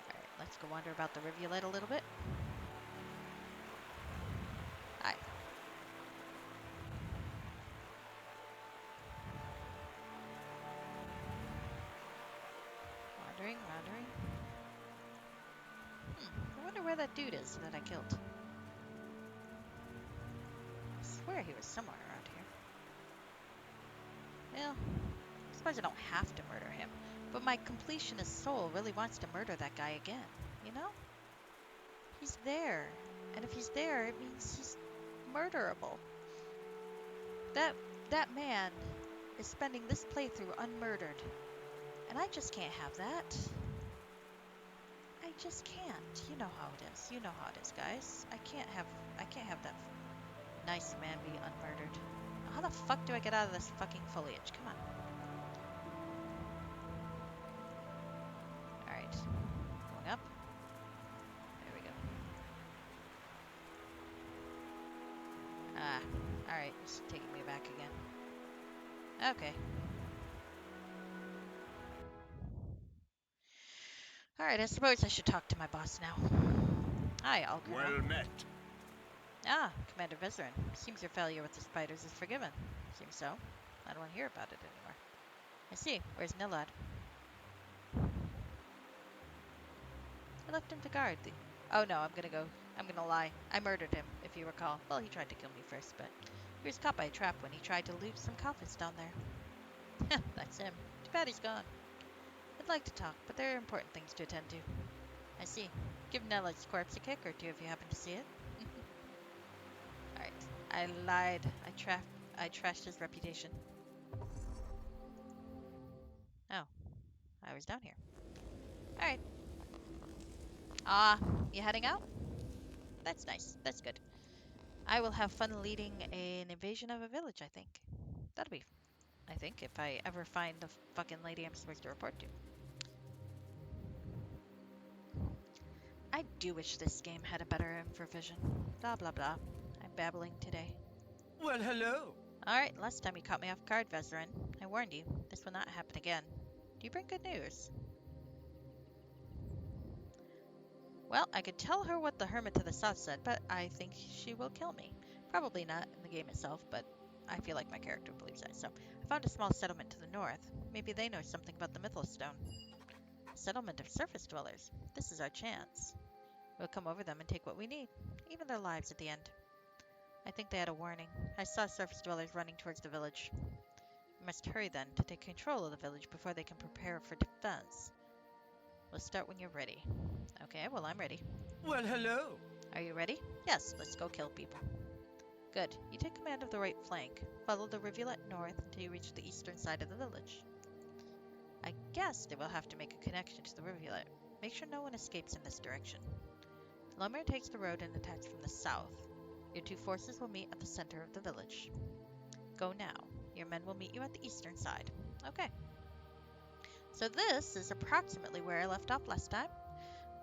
Alright, let's go wander about the rivulet a little bit. Hi. Wandering, wandering. I wonder where that dude is that I killed. I swear he was somewhere around here. Well, I suppose I don't have to murder him, but my completionist soul really wants to murder that guy again, you know? He's there, and if he's there, it means he's murderable. That man is spending this playthrough unmurdered, and I just can't have that. I just can't. You know how it is. You know how it is, guys. I can't have that nice man be unmurdered. How the fuck do I get out of this fucking foliage? Come on. Alright. Going up. There we go. Ah. Alright, it's taking me back again. Okay. Alright, I suppose I should talk to my boss now. Hi, all Colonel. Well met. Ah, Commander Vezerin. Seems your failure with the spiders is forgiven. Seems so. I don't want to hear about it anymore. I see. Where's Nilad? I left him to guard the... Oh no, I'm gonna lie. I murdered him, if you recall. Well, he tried to kill me first, but he was caught by a trap when he tried to loot some coffins down there. That's him. Too bad he's gone. I'd like to talk, but there are important things to attend to. I see. Give Nelad's corpse a kick or two if you happen to see it. Alright. I lied. I trashed his reputation. Oh. I was down here. Alright. Ah, you heading out? That's nice. That's good. I will have fun leading an invasion of a village, I think. That'll be, I think, if I ever find the fucking lady I'm supposed to report to. I do wish this game had a better infravision. Blah, blah, blah. I'm babbling today. Well, hello. Alright, last time you caught me off guard, Vezerin. I warned you. This will not happen again. Do you bring good news? Well, I could tell her what the hermit to the south said, but I think she will kill me. Probably not in the game itself, but I feel like my character believes that. So, I found a small settlement to the north. Maybe they know something about the Mythos Stone. A settlement of surface dwellers. This is our chance. We'll come over them and take what we need, even their lives at the end. I think they had a warning. I saw surface dwellers running towards the village. We must hurry then to take control of the village before they can prepare for defense. We'll start when you're ready. Okay, well, I'm ready. Well, hello. Are you ready? Yes, let's go kill people. Good. You take command of the right flank. Follow the rivulet north until you reach the eastern side of the village. I guess they will have to make a connection to the rivulet. Make sure no one escapes in this direction. Lomir takes the road and attacks from the south. Your two forces will meet at the center of the village. Go now. Your men will meet you at the eastern side. Okay. So this is approximately where I left off last time.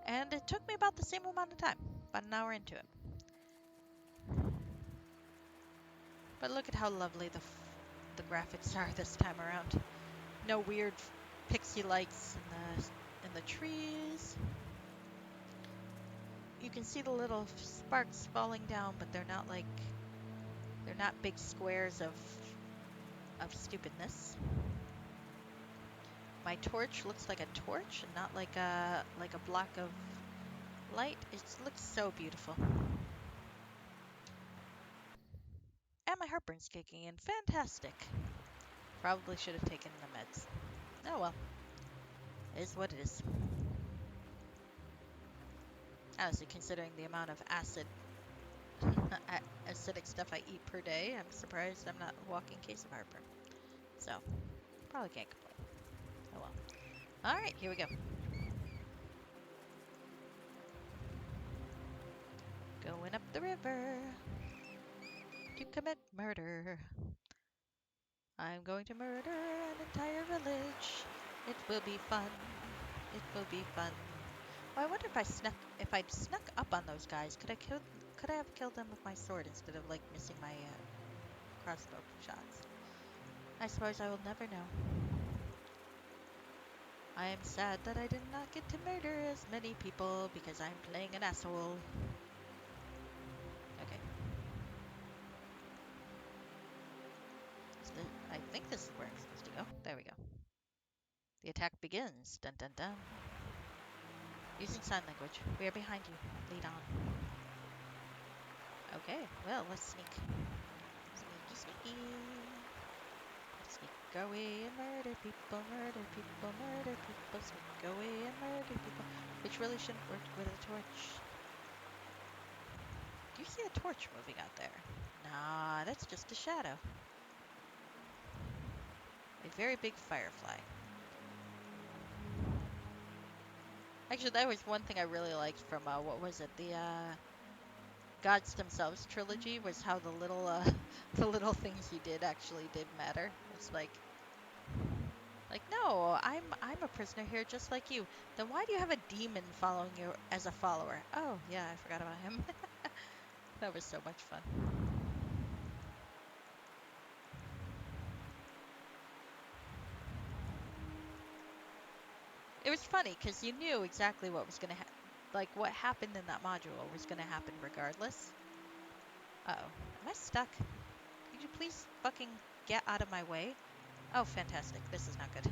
And it took me about the same amount of time. About an hour into it. But look at how lovely the graphics are this time around. No weird pixie lights in the trees. you can see the little sparks falling down, but they're not big squares of stupidness. My torch looks like a torch and not like a block of light. It looks so beautiful. And my heartburn's kicking in. Fantastic. Probably should have taken the meds. Oh well, it is what it is. Honestly, considering the amount of acidic stuff I eat per day, I'm surprised I'm not a walking case of heartburn. So, probably can't complain. Oh well. Alright, here we go. Going up the river to commit murder. I'm going to murder an entire village. It will be fun. It will be fun. Oh, I wonder if I'd snuck up on those guys, could I have killed them with my sword instead of like missing my crossbow shots? I suppose I will never know. I am sad that I did not get to murder as many people because I'm playing an asshole. Okay. I think this is where I'm supposed to go. There we go. The attack begins. Dun dun dun. Using sign language. We are behind you. Lead on. Okay, well, let's sneak. Sneaky, sneaky. Sneak away and murder people, murder people, murder people. Sneak away and murder people. Which really shouldn't work with a torch. Do you see a torch moving out there? Nah, that's just a shadow. A very big firefly. Actually, that was one thing I really liked from, what was it? The, Gods Themselves trilogy was how the little, the little things you did actually did matter. It's like, no, I'm a prisoner here just like you. Then why do you have a demon following you as a follower? Oh, yeah, I forgot about him. That was so much fun. It was funny because you knew exactly what was going to happen. Like, what happened in that module was going to happen regardless. Uh-oh. Am I stuck? Could you please fucking get out of my way? Oh, fantastic. This is not good.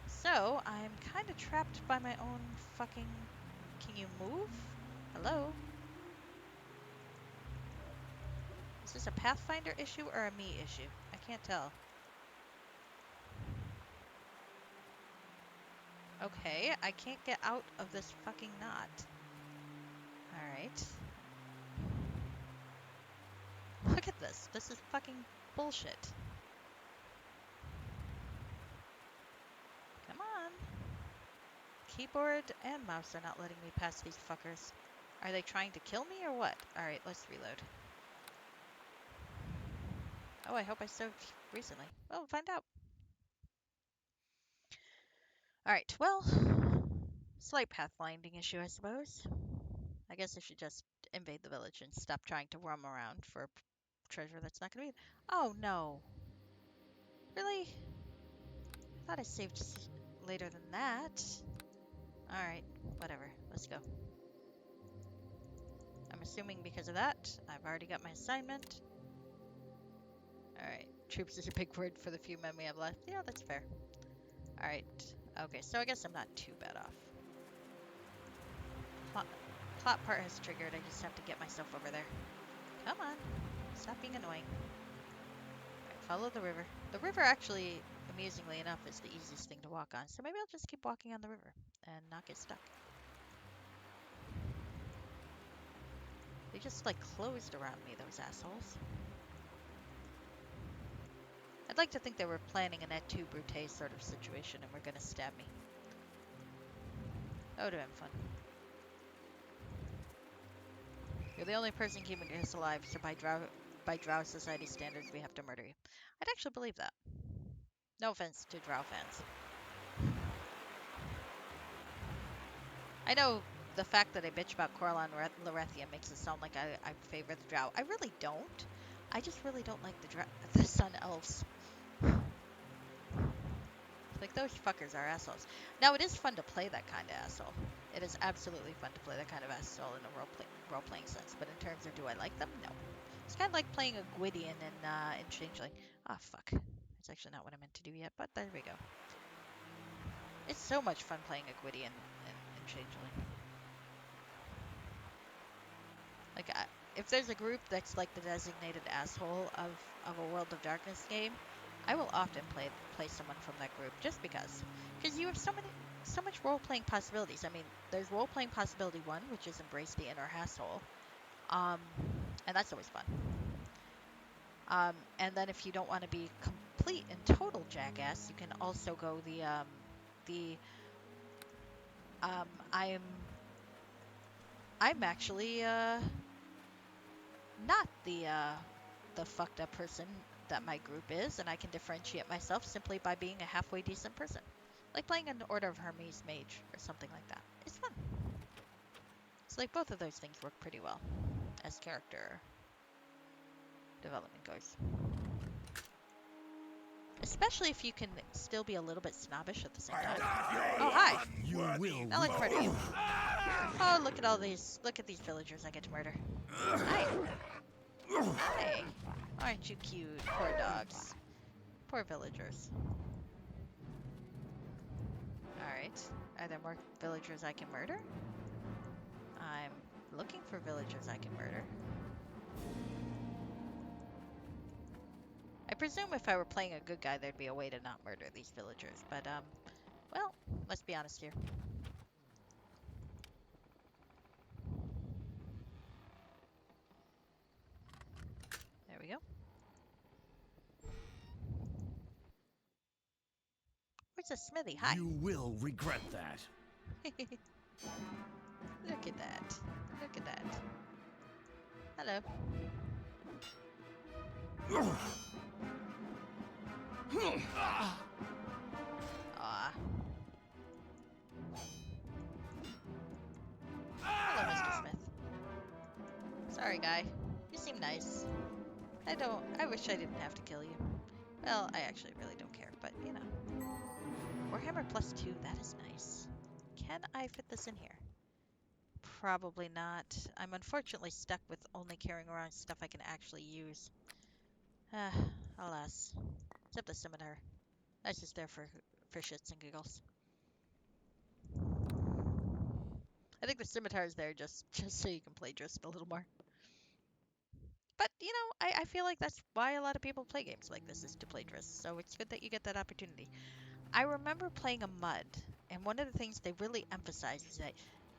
So, I'm kind of trapped by my own fucking... Can you move? Hello? Is this a Pathfinder issue or a me issue? I can't tell. Okay, I can't get out of this fucking knot. Alright. Look at this. This is fucking bullshit. Come on. Keyboard and mouse are not letting me pass these fuckers. Are they trying to kill me or what? Alright, let's reload. Oh, I hope I saved recently. Well, we'll find out. Alright, well, slight pathfinding issue, I suppose. I guess I should just invade the village and stop trying to roam around for treasure that's not gonna be... Oh, no. Really? I thought I saved later than that. Alright, whatever. Let's go. I'm assuming because of that, I've already got my assignment. Alright, troops is a big word for the few men we have left. Yeah, that's fair. Alright, okay, so I guess I'm not too bad off. Plot part has triggered, I just have to get myself over there. Come on, stop being annoying. Alright, follow the river. The river actually, amusingly enough, is the easiest thing to walk on, so maybe I'll just keep walking on the river and not get stuck. They just, like, closed around me, those assholes. I'd like to think they were planning an et tu brute sort of situation and were gonna stab me. That would have been fun. You're the only person keeping us alive, so by Drow Society standards, we have to murder you. I'd actually believe that. No offense to Drow fans. I know the fact that I bitch about Corlon Lorethia makes it sound like I favor the Drow. I really don't. I just really don't like the Sun Elves. Like, those fuckers are assholes. Now, it is fun to play that kind of asshole. It is absolutely fun to play that kind of asshole in a role playing sense, but in terms of do I like them? No. It's kind of like playing a Gwydion in Changeling. Ah, fuck. It's actually not what I meant to do yet, but there we go. It's so much fun playing a Gwydion in Changeling. Like, if there's a group that's like the designated asshole of a World of Darkness game, I will often play someone from that group just because you have so much role playing possibilities. I mean, there's role playing possibility one, which is embrace the inner asshole, um, and that's always fun. And then if you don't want to be complete and total jackass, you can also go the I'm actually not the fucked up person that my group is, and I can differentiate myself simply by being a halfway decent person. Like playing an Order of Hermes mage or something like that. It's fun. It's like both of those things work pretty well as character development goes. Especially if you can still be a little bit snobbish at the same time. Oh, hi! You will. Now let's murder you. Oh, look at these villagers I get to murder. Hi! Hi! Aren't you cute? Poor dogs. Poor villagers. Alright. Are there more villagers I can murder? I'm looking for villagers I can murder. I presume if I were playing a good guy, there'd be a way to not murder these villagers, but, well, let's be honest here. There we go. Where's the smithy? Hi. You will regret that. Look at that. Look at that. Hello. Aw. Hello, Mr. Smith. Sorry, guy. You seem nice. I wish I didn't have to kill you. Well, I actually really don't care, but, you know. Warhammer +2, that is nice. Can I fit this in here? Probably not. I'm unfortunately stuck with only carrying around stuff I can actually use. Ah, alas. Except the scimitar. That's just there for shits and giggles. I think the scimitar is there just so you can play Drisp a little more. But, you know, I feel like that's why a lot of people play games like this, is to play Drisp. So it's good that you get that opportunity. I remember playing a Mud, and one of the things they really emphasized is that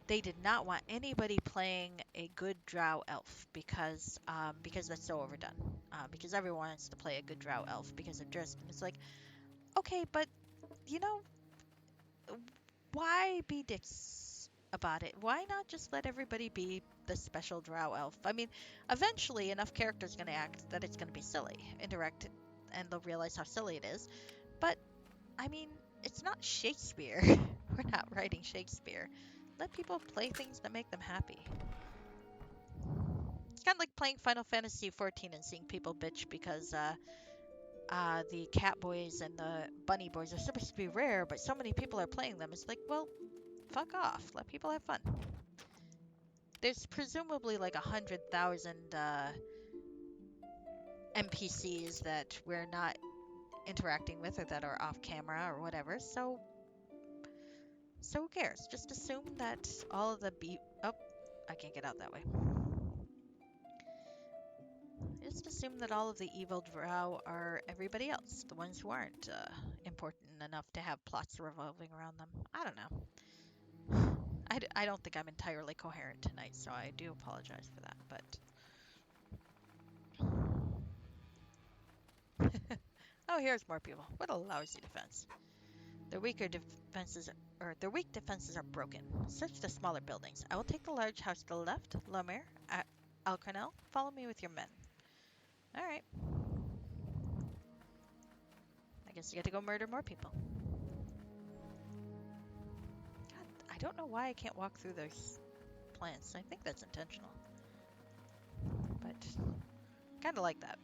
they did not want anybody playing a good Drow elf because that's so overdone. Because everyone wants to play a good Drow elf because of Drisp, and it's like, okay, but you know, why be dicks about it? Why not just let everybody be the special Drow elf? I mean, eventually enough characters going to act that it's going to be silly, indirect, and they'll realize how silly it is. But I mean, it's not Shakespeare. We're not writing Shakespeare. Let people play things that make them happy. It's kind of like playing Final Fantasy XIV and seeing people bitch because the cat boys and the bunny boys are supposed to be rare, but so many people are playing them. It's like, well, fuck off. Let people have fun. There's presumably like 100,000 NPCs that we're not interacting with or that are off camera or whatever. So who cares? Just assume that all of the oh, I can't get out that way. Just assume that all of the evil drow are everybody else, the ones who aren't important enough to have plots revolving around them. I don't know. I don't think I'm entirely coherent tonight, so I do apologize for that, but... Oh, here's more people. What a lousy defense. Their weak defenses are broken. Search the smaller buildings. I will take the large house to the left. Lomer, Alcranel, follow me with your men. Alright. I guess you get to go murder more people. God, I don't know why I can't walk through those plants. I think that's intentional. But, kind of like that.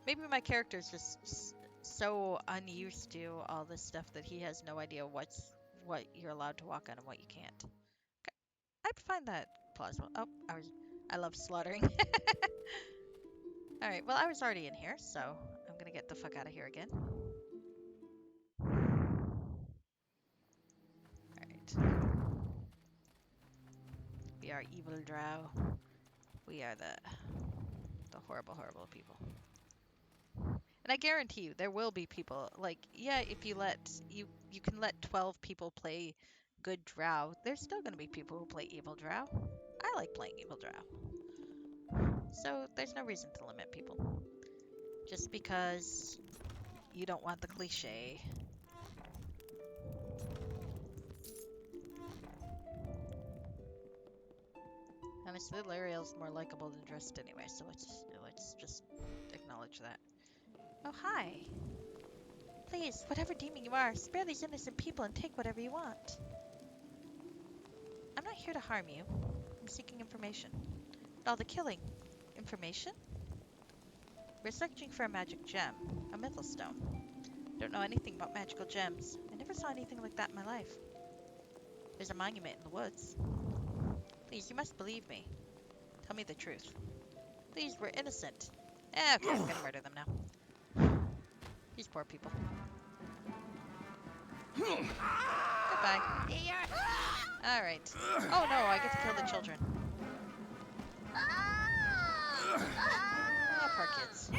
Maybe my character is just so unused to all this stuff that he has no idea what's what you're allowed to walk on and what you can't. I find that plausible. Oh, I love slaughtering. All right, well, I was already in here, so I'm gonna get the fuck out of here again. All right, we are evil drow. We are the horrible, horrible people. And I guarantee you, there will be people like, yeah, if you can let 12 people play good drow, there's still gonna be people who play evil drow. I like playing evil drow, so there's no reason to limit people just because you don't want the cliche. Honestly, Lariel's more likable than Drist anyway, so let's just acknowledge that. Oh, hi. Please, whatever demon you are, spare these innocent people and take whatever you want. I'm not here to harm you. I'm seeking information. But all the killing. Information? We're searching for a magic gem, a mythal stone. Don't know anything about magical gems. I never saw anything like that in my life. There's a monument in the woods. Please, you must believe me. Tell me the truth. Please, we're innocent. Okay, I'm gonna murder them now. These poor people. Goodbye. Alright. Oh no, I get to kill the children. Oh, poor kids.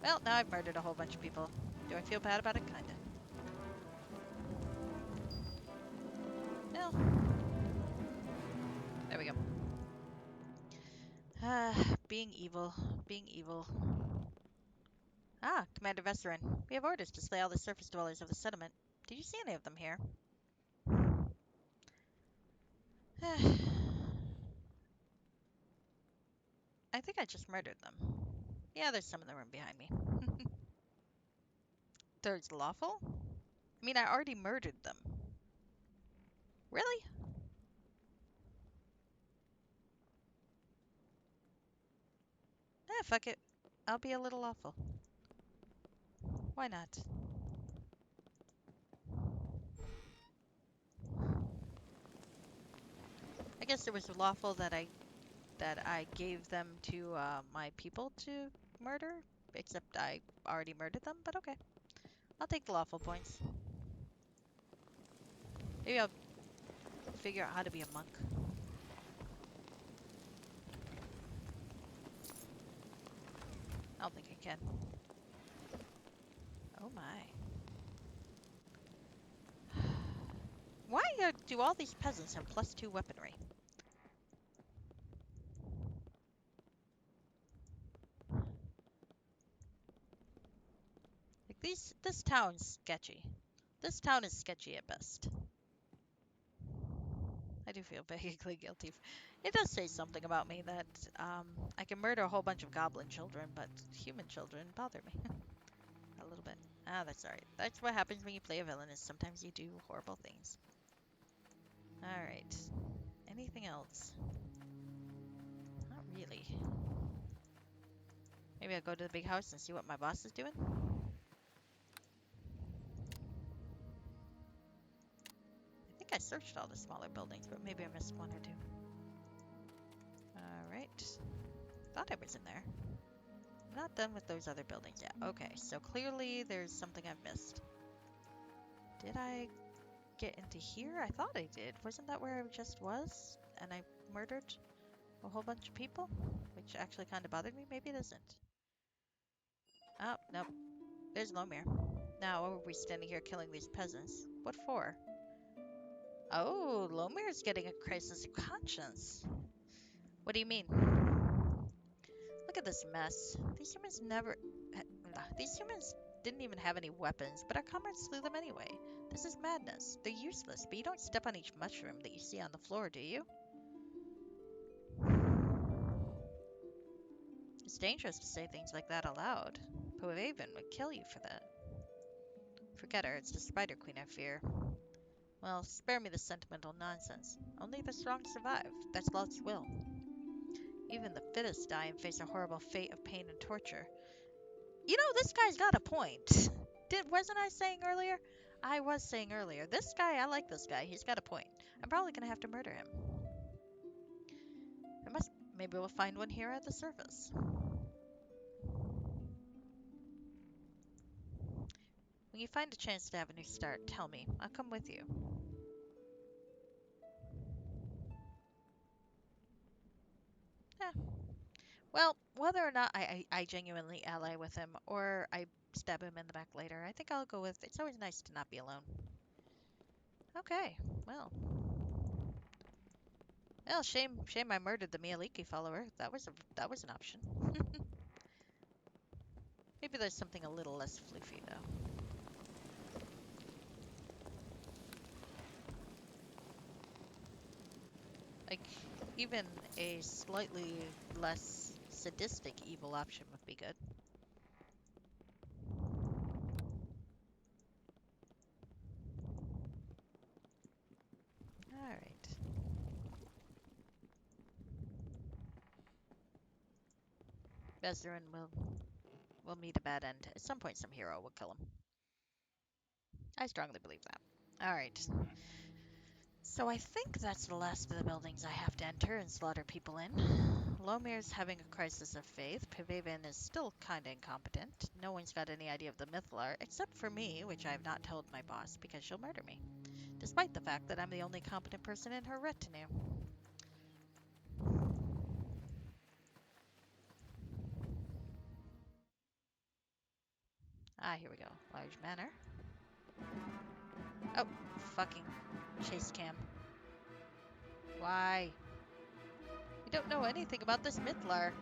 Well, now I've murdered a whole bunch of people. Do I feel bad about it? Kinda. Well, there we go. Being evil. Being evil. Ah, Commander Vesserin. We have orders to slay all the surface dwellers of the settlement. Did you see any of them here? I think I just murdered them. Yeah, there's some in the room behind me. Third's lawful? I mean, I already murdered them. Really? Fuck it. I'll be a little lawful. Why not? I guess it was lawful that I gave them to my people to murder, except I already murdered them, but okay. I'll take the lawful points. Maybe I'll figure out how to be a monk. I don't think I can. Oh my. Why do all these peasants have +2 weaponry? Like this town's sketchy. This town is sketchy at best. I do feel vaguely guilty. It does say something about me that I can murder a whole bunch of goblin children, but human children bother me a little bit. Ah, that's alright. That's what happens when you play a villain, is sometimes you do horrible things. Alright. Anything else? Not really. Maybe I'll go to the big house and see what my boss is doing. I think I searched all the smaller buildings, but maybe I missed one or two. Alright. Thought I was in there. I'm not done with those other buildings yet. Okay, so clearly there's something I've missed. Did I get into here? I thought I did. Wasn't that where I just was? And I murdered a whole bunch of people? Which actually kind of bothered me. Maybe it isn't. Oh, nope. There's Lomir. Now, why are we standing here killing these peasants? What for? Oh, Lomir's getting a crisis of conscience. What do you mean? Look at this mess. These humans didn't even have any weapons, but our comrades slew them anyway. This is madness. They're useless, but you don't step on each mushroom that you see on the floor, do you? It's dangerous to say things like that aloud. Poehaven would kill you for that. Forget her, it's the Spider Queen I fear. Well, spare me the sentimental nonsense. Only the strong survive. That's Lot's will. Even the fittest die and face a horrible fate of pain and torture. You know, this guy's got a point. Wasn't I saying earlier? I was saying earlier, this guy, I like this guy. He's got a point. I'm probably gonna have to murder him. I must. Maybe we'll find one here at the surface. When you find a chance to have a new start, tell me. I'll come with you. Eh. Well, whether or not I genuinely ally with him or I stab him in the back later, I think I'll go with it's always nice to not be alone. Okay, well. Well, shame I murdered the Miyaliki follower. That was an option. Maybe there's something a little less floofy though. Like even a slightly less sadistic evil option would be good. All right. Bezerin will meet a bad end. At some point some hero will kill him. I strongly believe that. All right. So I think that's the last of the buildings I have to enter and slaughter people in. Lomir's having a crisis of faith. Pavavin is still kinda incompetent. No one's got any idea of the Mythlar, except for me, which I have not told my boss because she'll murder me, despite the fact that I'm the only competent person in her retinue. Ah, here we go. Large manor. Oh, fucking chase cam. Why? You don't know anything about this Mythlar.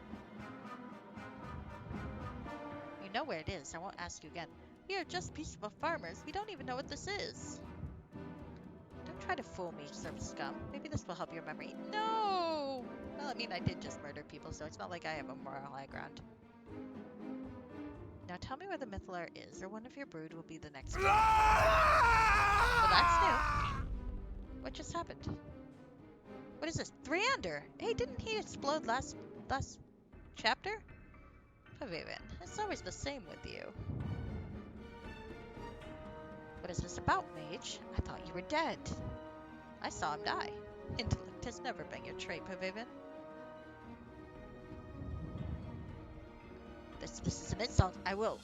You know where it is. I won't ask you again. We are just peaceful farmers. We don't even know what this is. Don't try to fool me, some scum. Maybe this will help your memory. No! Well, I mean, I did just murder people, so it's not like I have a moral high ground. Now tell me where the Mythalar is, or one of your brood will be the next one. Well, that's new. What just happened? What is this? Threander! Hey, didn't he explode last chapter? Pavavin, it's always the same with you. What is this about, mage? I thought you were dead. I saw him die. Intellect has never been your trait, Pavavin. This is an insult. I will.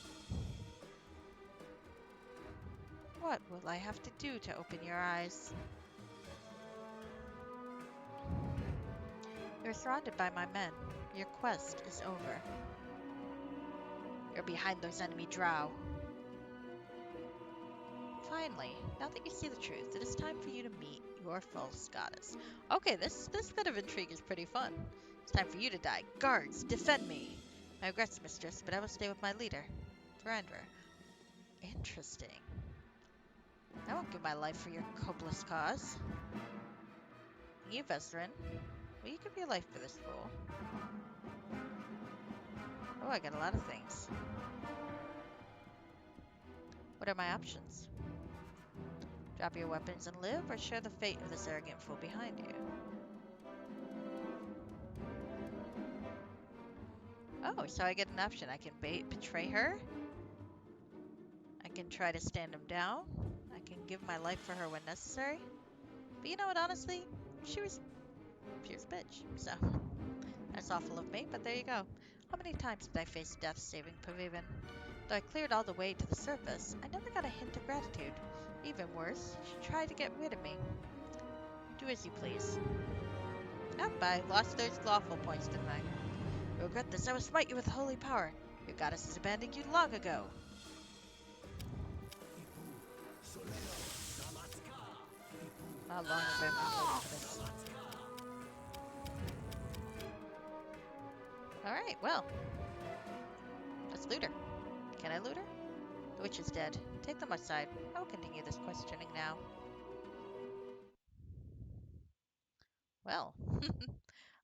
What will I have to do to open your eyes? You're surrounded by my men. Your quest is over. You're behind those enemy drow. Finally, now that you see the truth, it is time for you to meet your false goddess. Okay, this bit of intrigue is pretty fun. It's time for you to die. Guards, defend me! My regrets, mistress, but I will stay with my leader, Thrander. Interesting. I won't give my life for your hopeless cause. You, Vesrin, will you give your life for this fool? Oh, I got a lot of things. What are my options? Drop your weapons and live, or share the fate of this arrogant fool behind you? Oh, so I get an option. I can betray her. I can try to stand him down. I can give my life for her when necessary. But you know what, honestly? She was a bitch. So, that's awful of me, but there you go. How many times did I face death saving Pavavin? Though I cleared all the way to the surface, I never got a hint of gratitude. Even worse, she tried to get rid of me. Do as you please. Up, I lost those lawful points, didn't I? You regret this, I will smite you with holy power. Your goddess has abandoned you long ago. How long have I been waiting for this? Alright, well. Let's loot her. Can I loot her? The witch is dead. Take them outside. I will continue this questioning now. Well,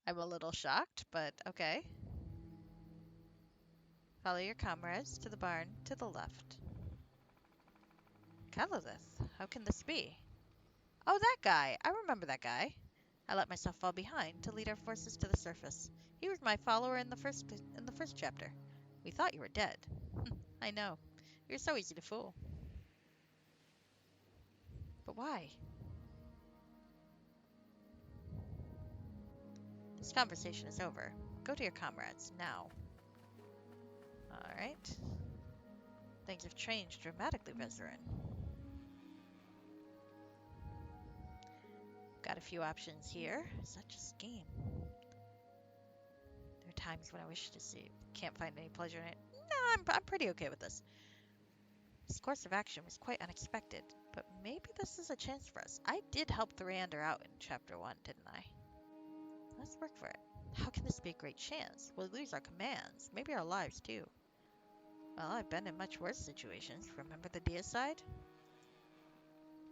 I'm a little shocked, but okay. Follow your comrades to the barn to the left. Kalilith, how can this be? Oh, that guy! I remember that guy. I let myself fall behind to lead our forces to the surface. He was my follower in the first chapter. We thought you were dead. I know. You're so easy to fool. But why? This conversation is over. Go to your comrades, now. Alright. Things have changed dramatically, Vezerin. Got a few options here. Such a scheme. There are times when I wish to see. Can't find any pleasure in it. No, I'm pretty okay with this. This course of action was quite unexpected, but maybe this is a chance for us. I did help Thrander out in Chapter 1, didn't I? Let's work for it. How can this be a great chance? We'll lose our commands, maybe our lives too. Well, I've been in much worse situations. Remember the deicide?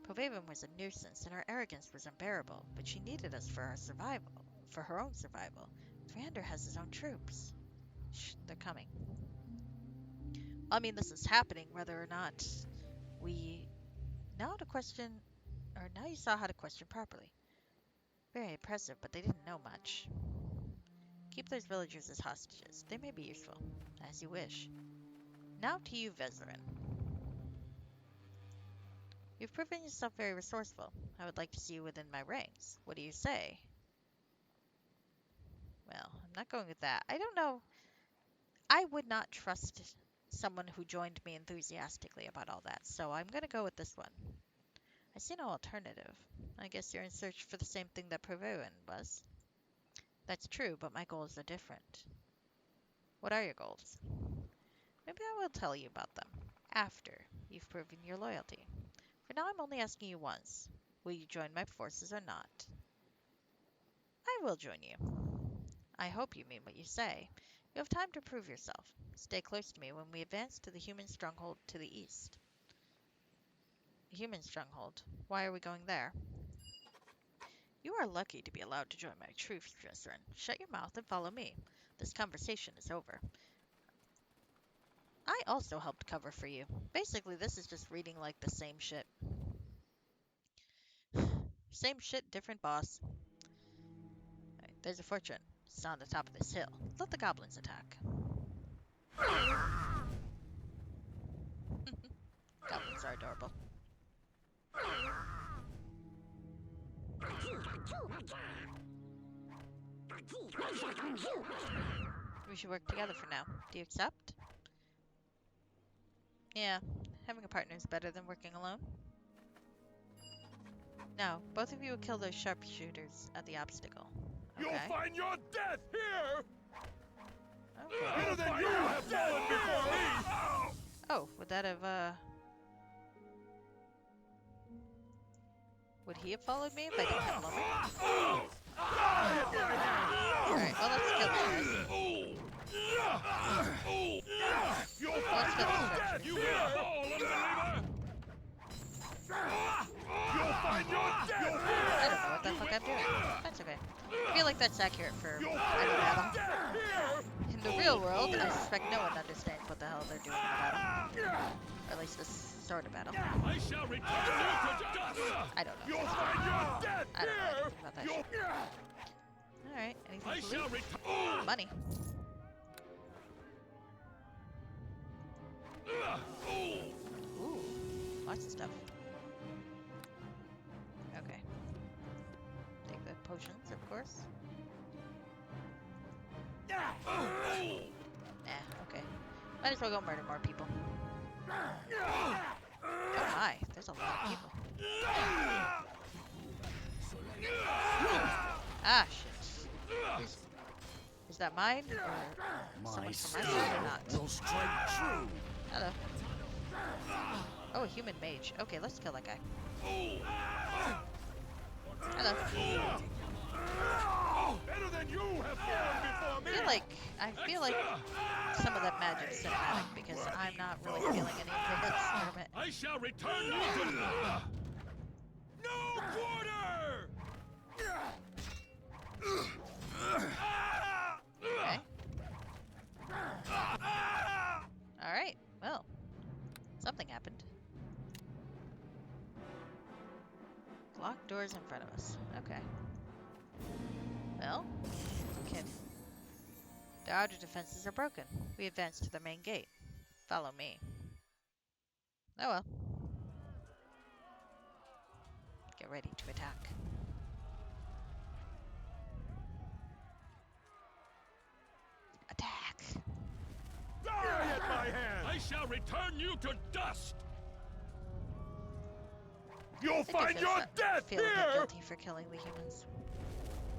Povaven was a nuisance, and her arrogance was unbearable, but she needed us for our survival, for her own survival. Thrander has his own troops. Shh, they're coming. I mean, this is happening, whether or not we... Now to question... Or now you saw how to question properly. Very impressive, but they didn't know much. Keep those villagers as hostages. They may be useful. As you wish. Now to you, Vezerin. You've proven yourself very resourceful. I would like to see you within my ranks. What do you say? Well, I'm not going with that. I don't know. I would not trust someone who joined me enthusiastically about all that, so I'm going to go with this one. I see no alternative. I guess you're in search for the same thing that Povaven was. That's true, but my goals are different. What are your goals? Maybe I will tell you about them after you've proven your loyalty. For now, I'm only asking you once. Will you join my forces or not? I will join you. I hope you mean what you say. You have time to prove yourself. Stay close to me when we advance to the human stronghold to the east. The human stronghold? Why are we going there? You are lucky to be allowed to join my troops, Jesserin. Shut your mouth and follow me. This conversation is over. I also helped cover for you. Basically, this is just reading like the same shit. Same shit, different boss. Right, there's a fortune. It's on the top of this hill. Let the goblins attack. Goblins are adorable. We should work together for now. Do you accept? Yeah, having a partner is better than working alone. Now, both of you will kill those sharpshooters at the obstacle. Okay. You'll find your death here! Okay. Better than you have fallen before me! Oh, would that have, would he have followed me if I didn't have lumber? Alright, well, let's kill these guys. You'll Let's find kill your these death, sharpshooters. you will! You'll find your death here! I don't know what the fuck I'm doing. That's okay. I feel like that's accurate for any battle. In the real world, I suspect no one understands what the hell they're doing in a battle. Or at least this sort of battle. I shall return you to dust! I don't know. You'll find your death I don't know here! anything about that shit. Alright, I anything to shall loot? return. Money. Ooh, lots of stuff. Okay. Take the potions, of course. Okay. Might as well go murder more people. Oh my, there's a lot of people. Ah, shit. Is that mine? Or someone from my side or not? Will strike true. Hello. Oh, a human mage. Okay, let's kill that guy. Hello. Better than you have fallen before me. I feel like some of that magic's cinematic because I'm not really feeling any of the hits from it. I shall return you to no quarter. Okay. Alright, well. Something happened. Locked doors in front of us. Okay. Well, the outer defenses are broken. We advance to the main gate. Follow me. Oh well. Get ready to attack. Attack! Die at my hand! I shall return you to dust! You'll find your death feel a bit here! guilty for killing the humans.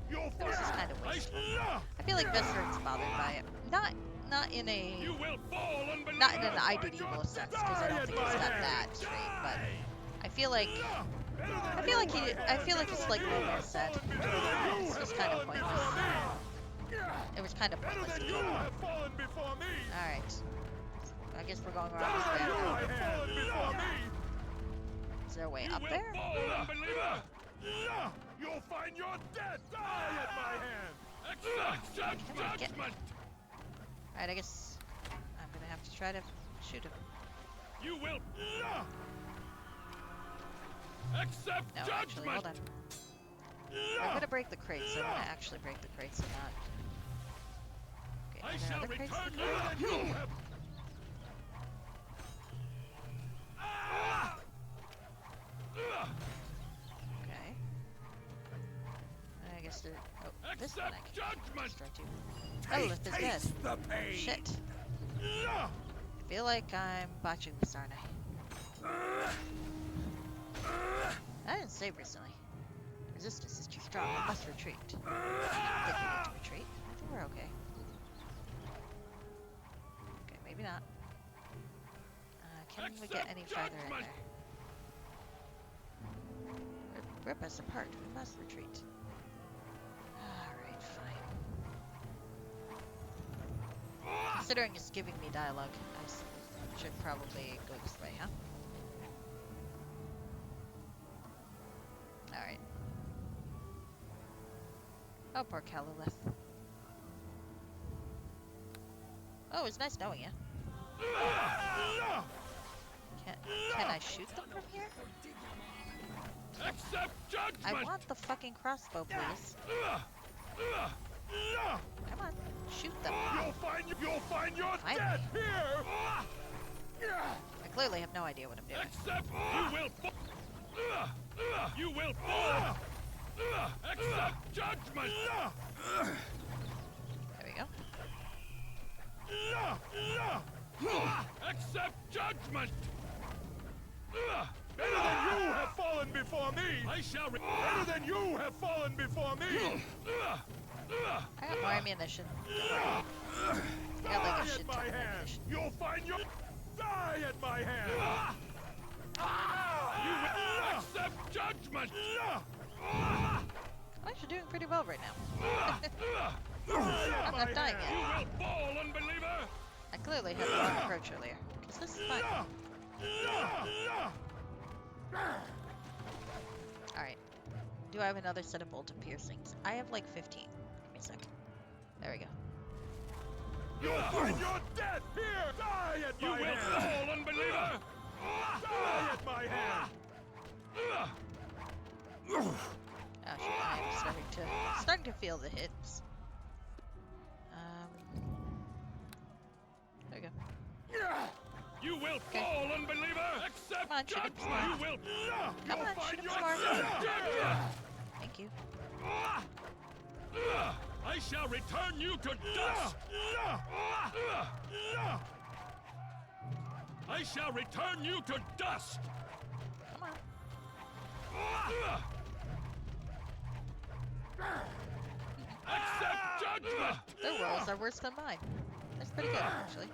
You'll This is kind of wasteful. I feel like Viscerad's bothered by it. Not in a You will fall, unbeliever! not in an I did evil sense, because I don't think he's got that trait, but I feel like it's like Logan said. It's just kind of pointless. It was kind of pointless to kill him. Alright. I guess we're going around this way now. Is there a way up there? You'll find your death! Die at my hand! Accept judgment! Alright, I guess I'm gonna have to try to shoot him. You will accept No, judgment! actually, hold on. I'm gonna break the crates, so I'm gonna actually break the crates and not. Okay, I are there shall other crates? return you and you have... Okay. I guess there. Oh, this one I can judgment! destroy too. Oh, lift is dead. The pain. Shit. I feel like I'm botching this, aren't I? I didn't save recently. Resistance is too strong. I must retreat. Did we need to retreat? I think we're okay. Okay, maybe not. Can we get any farther in there? Rip us apart. We must retreat. Alright, fine. Considering it's giving me dialogue, I should probably go this way, huh? Alright. Oh, poor Calilith. Oh, it's nice knowing you. Can I shoot them from here? Accept judgment! I want the fucking crossbow, please. Come on, shoot them. You'll find your Finally. death here! I clearly have no idea what I'm doing. Accept, you will fall! Accept judgment! There we go. Accept judgment! Better than you have fallen before me! Better than you have fallen before me! I got more ammunition. Don't worry. I got like a shit ton of ammunition. You'll find your... Die at my hand! You will accept judgment! I'm actually doing pretty well right now. I'm not dying yet. You will fall, unbeliever! I clearly had the wrong approach earlier. Because this is fine. Alright. Do I have another set of bolt and piercings? I have like 15. Give me a second. There we go. You'll find your death here! Die at my hand! You will fall, unbeliever! Die at my hand! Oh shit, I'm starting to feel the hits. There we go. You will fall, unbeliever! Accept Come on, shoot him some more. you will... Come on, shoot him some more. Thank you. I shall return you to dust! I shall return you to dust! Come on. Accept judgment! Their rolls are worse than mine. That's pretty good, actually.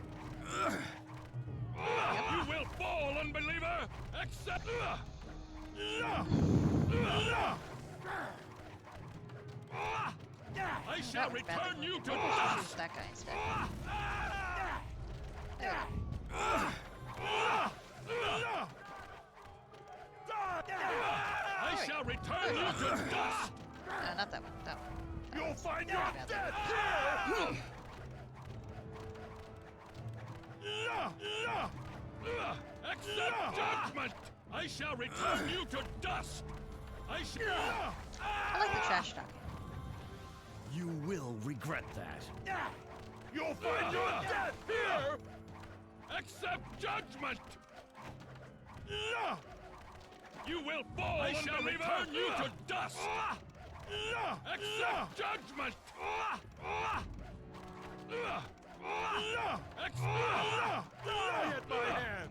You will fall, unbeliever! Accept... I shall return you to dust! Shoot that guy instead. There I shall return you to dust! no, not that one. That one. You'll find your bad. death here! Accept judgment! I shall return you to dust! I shall... I like the trash talking. You will regret that. You'll find your death here! Accept judgment! You will fall, I shall return you to dust! Accept judgment! Die at my hand!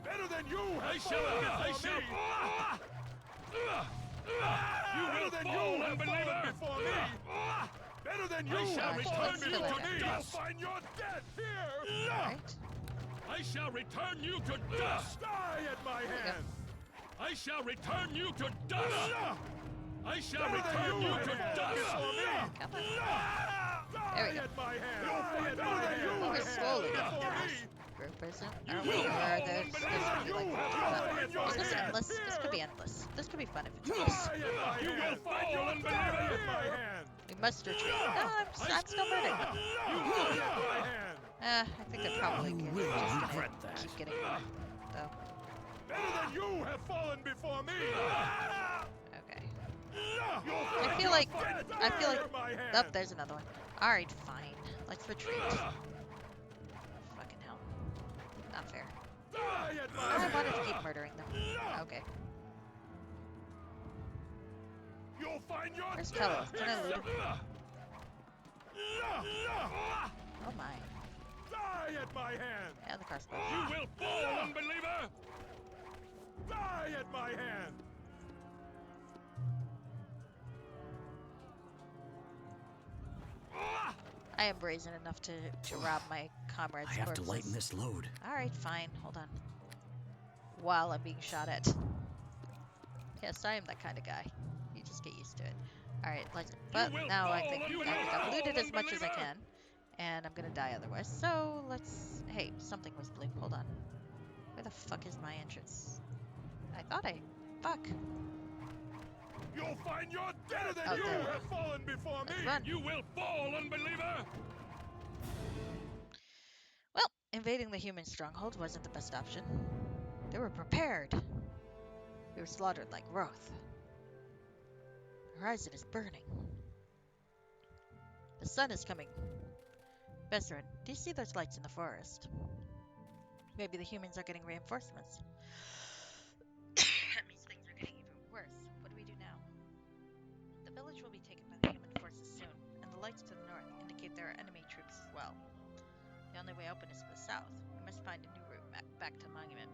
Better than you have fallen before me! Better than you have fallen before me! Better than you have fallen before me! You'll find your death here! Right. I shall return you to dust! Die at my hand! I shall return you to dust! I shall return you to dust! Come on. There we go. At my hand! Well, we're slowly getting past group person. Are we? Or there's gonna be like, is this endless? This could be endless. This could be fun if it's endless. You will fall, unbeliever! We must retreat. No, I'm still murdering them. I think they're probably You just will gonna regret that. keep getting more, though. Better than you have fallen before me! Okay. I feel like, oh, there's another one. Alright, fine. Let's retreat. Fucking hell. Not fair. I wanted to keep murdering them. Okay. You'll find your Where's Kello? Can I loot him? Oh my. Die at my hand! And the crossbow. You will fall, unbeliever! Die at my hand! I am brazen enough to rob my comrades' I have corpses. to lighten this load. Alright, fine. Hold on. While I'm being shot at. Yes, I am that kind of guy. You just get used to it. Alright, let's... But now I think I've looted as much as I can. And I'm gonna die otherwise. So, let's... Hey, something was blue. Hold on. Where the fuck is my entrance? I thought I... Fuck. You'll find your death than Oh, you there. have fallen before me! Let's run. You will fall, unbeliever! Well, invading the human stronghold wasn't the best option. They were prepared. We were slaughtered like Roth. The horizon is burning. The sun is coming. Besserin, do you see those lights in the forest? Maybe the humans are getting reinforcements. That means things are getting even worse. What do we do now? The village will be taken by the human forces soon, and the lights to the north indicate there are enemy troops as well. The only way open is to the south. We must find a new route back to the monument.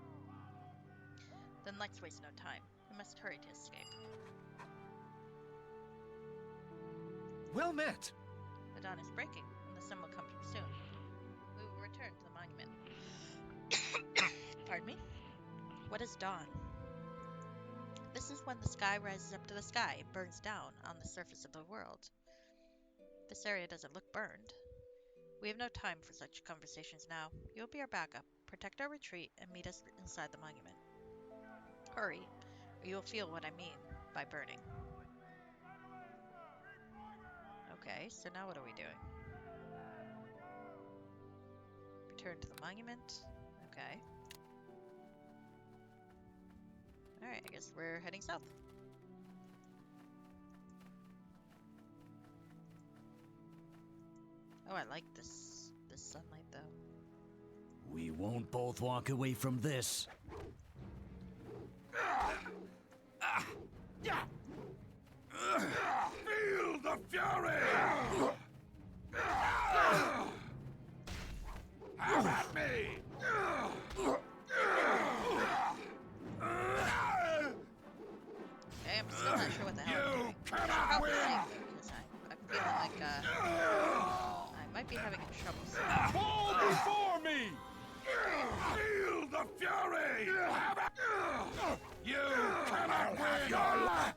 Then let's waste no time. We must hurry to escape. Well met. The dawn is breaking, and the sun will come soon. We will return to the monument. Pardon me? What is dawn? This is when the sky rises up to the sky and burns down on the surface of the world. This area doesn't look burned. We have no time for such conversations now. You'll be our backup. Protect our retreat and meet us inside the monument. Hurry, or you'll feel what I mean by burning. Okay, so now what are we doing? Return to the monument. Okay. Alright, I guess we're heading south. Oh, I like this sunlight though. We won't both walk away from this. Feel the fury! Have at me! Okay, I'm still not sure what the hell I'm You doing. cannot Probably win! safe because I'm feeling like I might be having trouble. Fall before me! Feel the fury! You cannot have your life!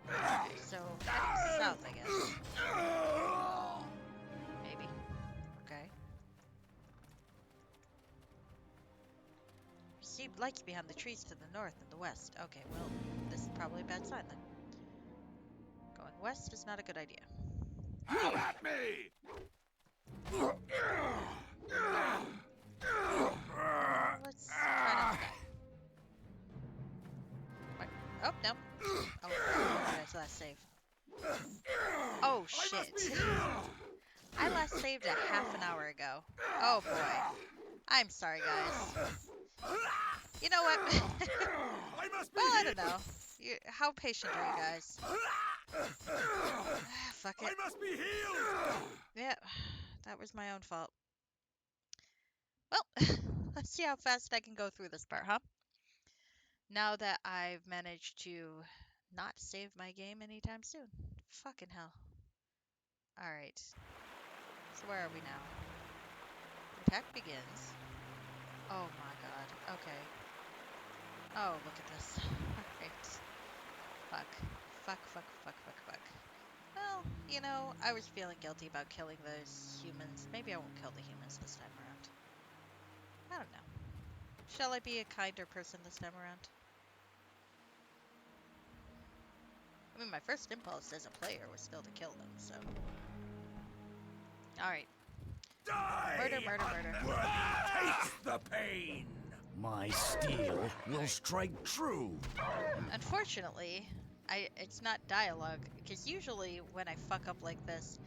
Okay, so heading south, I guess. Maybe. Okay. See lights behind the trees to the north and the west. Okay, well, this is probably a bad sign then. Going west is not a good idea. Have at me! Let's try not to die. What? Oh, no. Oh, shit. I last saved a half an hour ago. Oh boy. I'm sorry, guys. You know what? I must be Well, I don't healed. know. How patient are you guys? Fuck I it. must be healed. Yeah, that was my own fault. Well, let's see how fast I can go through this part, huh? Now that I've managed to not save my game anytime soon. Fucking hell. Alright. So where are we now? Attack begins. Oh my god. Okay. Oh, look at this. Alright. Fuck. Fuck, fuck, fuck, fuck, fuck. Well, you know, I was feeling guilty about killing those humans. Maybe I won't kill the humans this time around. I don't know. Shall I be a kinder person this time around? I mean, my first impulse as a player was still to kill them, so. Alright. Die. Murder, murder, murder. Takes the pain. My steel will strike true. Unfortunately, it's not dialogue, because usually when I fuck up like this,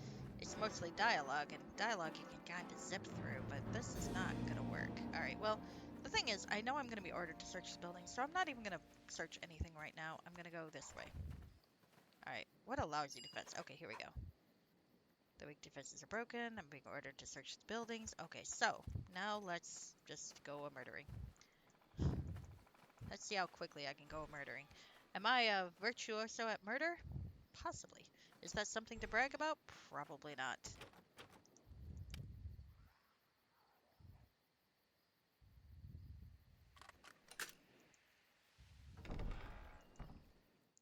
it's mostly dialogue, and dialogue you can kind of zip through, but this is not gonna work. Alright, well, the thing is, I know I'm gonna be ordered to search the building, so I'm not even gonna search anything right now. I'm gonna go this way. Alright, what a lousy defense. Okay, here we go. The weak defenses are broken. I'm being ordered to search the buildings. Okay, so now let's just go a murdering. Let's see how quickly I can go a murdering. Am I a virtuoso at murder? Possibly. Is that something to brag about? Probably not.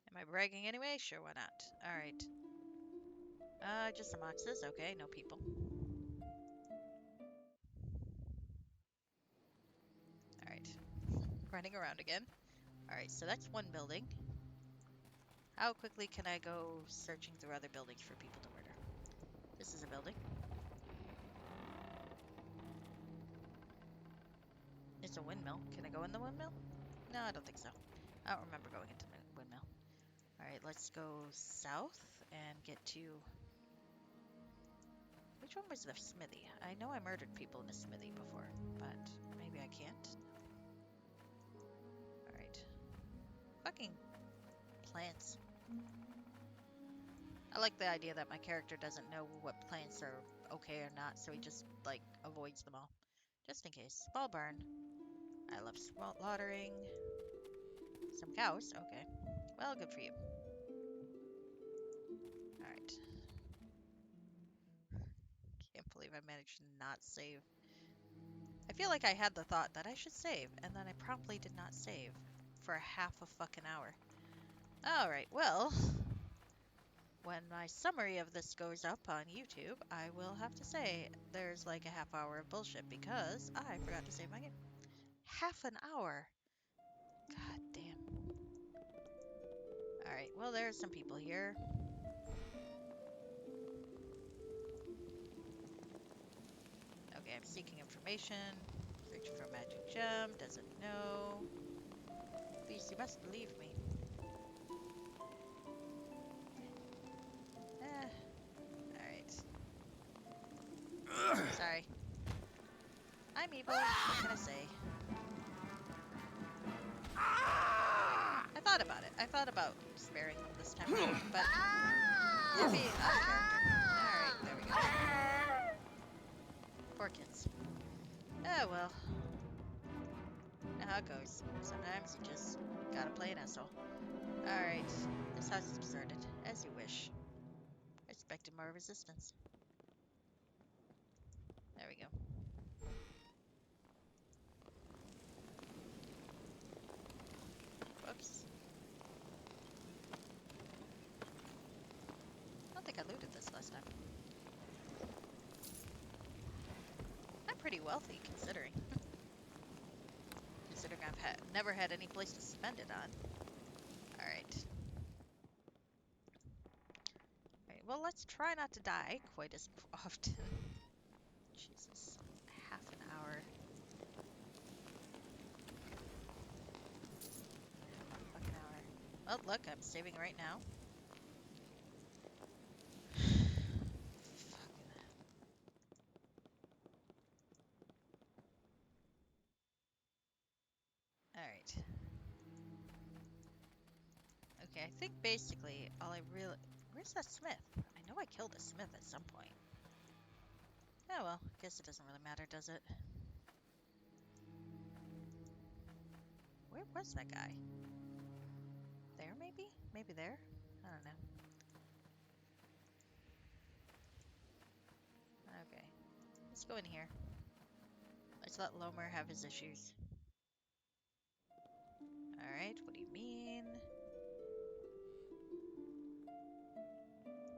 Am I bragging anyway? Sure, why not? Alright. Just some oxes. Okay, no people. Alright. Running around again. Alright, so that's one building. How quickly can I go searching through other buildings for people to murder? This is a building. It's a windmill. Can I go in the windmill? No, I don't think so. I don't remember going into the windmill. Alright, let's go south and get to... Which one was the smithy? I know I murdered people in a smithy before, but maybe I can't. Alright. Fucking plants. I like the idea that my character doesn't know what plants are okay or not, so he just, like, avoids them all. Just in case. Small barn. I love slaughtering. Some cows? Okay. Well, good for you. Alright. Can't believe I managed to not save. I feel like I had the thought that I should save, and then I promptly did not save for a half a fucking hour. Alright, well, when my summary of this goes up on YouTube, I will have to say there's like a half hour of bullshit because I forgot to save my game. Half an hour! God damn. Alright, well, there's some people here. Okay, I'm seeking information. Searching for a magic gem. Doesn't know. Please, you must believe me. Alright. Sorry. I'm evil. What can I say? I thought about it. I thought about sparing them this time around, but maybe out of character. Alright, there we go. Poor kids. Oh well. You know how it goes. Sometimes you just gotta play an asshole. Alright. This house is deserted. As you wish. I expected more resistance. There we go. Whoops. I don't think I looted this last time. I'm pretty wealthy, considering. Considering I've never had any place to spend it on. Alright. Alright, well, let's try not to die quite as often. Jesus. Half an hour. Fucking hour. Well, look, I'm saving right now. Alright. Okay, I think basically all I really... Where's that smith? I know I killed a smith at some point. Oh well, guess it doesn't really matter, does it? Where was that guy? There, maybe? Maybe there? I don't know. Okay. Let's go in here. Let's let Lomer have his issues. Alright, what do you mean?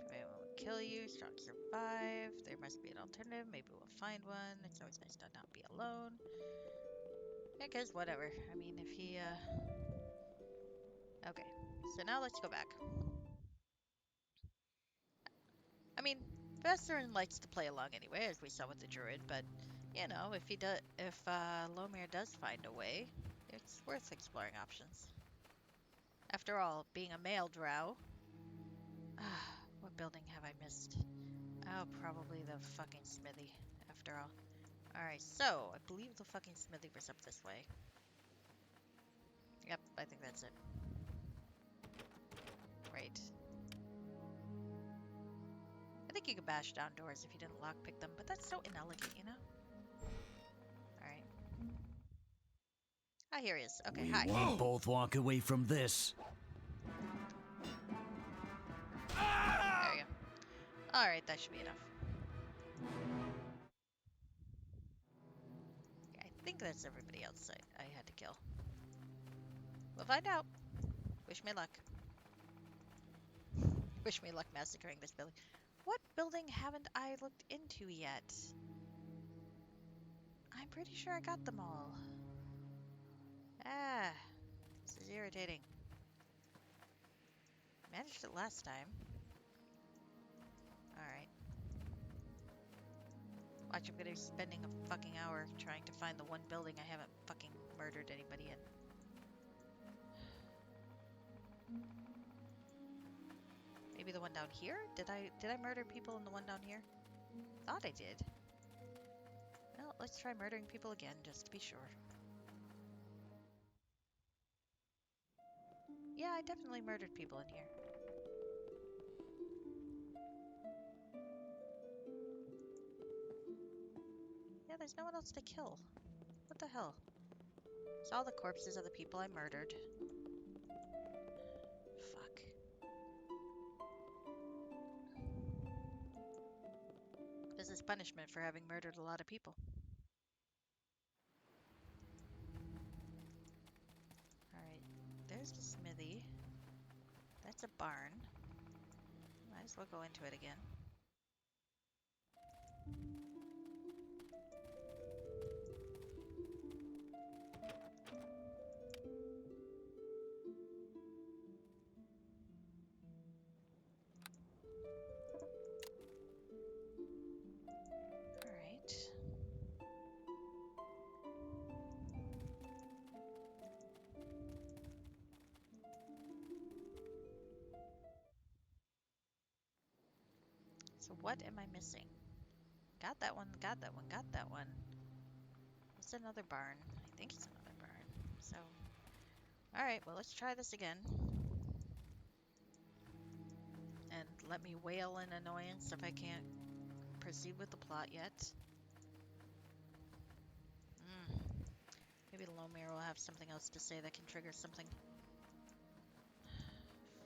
Prevent will kill you, strong survive. There must be an alternative. Maybe we'll find one. It's always nice to not be alone. Yeah, cause whatever. I mean, if he, Okay, so now let's go back. I mean, Vesserin likes to play along anyway, as we saw with the druid, but, you know, if Lomir does find a way, it's worth exploring options. After all, being a male drow... what building have I missed? Oh, probably the fucking smithy, after all. Alright, so, I believe the fucking smithy was up this way. Yep, I think that's it. Right. I think you could bash down doors if you didn't lockpick them, but that's so inelegant, you know? Alright. Ah, here he is. Okay, We hi. won't both walk away from this. There you go. Alright, that should be enough. Okay, I think that's everybody else I had to kill. We'll find out. Wish me luck. Wish me luck massacring this building. What building haven't I looked into yet? I'm pretty sure I got them all. Ah, this is irritating. Managed it last time. Alright. Watch, I'm gonna be spending a fucking hour trying to find the one building I haven't fucking murdered anybody in. Maybe the one down here? Did I murder people in the one down here? Thought I did. Well, let's try murdering people again, just to be sure. Yeah, I definitely murdered people in here. Yeah, there's no one else to kill. What the hell? It's all the corpses of the people I murdered. Fuck. This is punishment for having murdered a lot of people. Alright, there's the smithy. That's a barn. Might as well go into it again. Alright. So what am I missing? Got that one, got that one, got that one. It's another barn. I think it's another barn. So, alright, well, let's try this again. And let me wail in annoyance if I can't proceed with the plot yet. Maybe Lomir will have something else to say that can trigger something.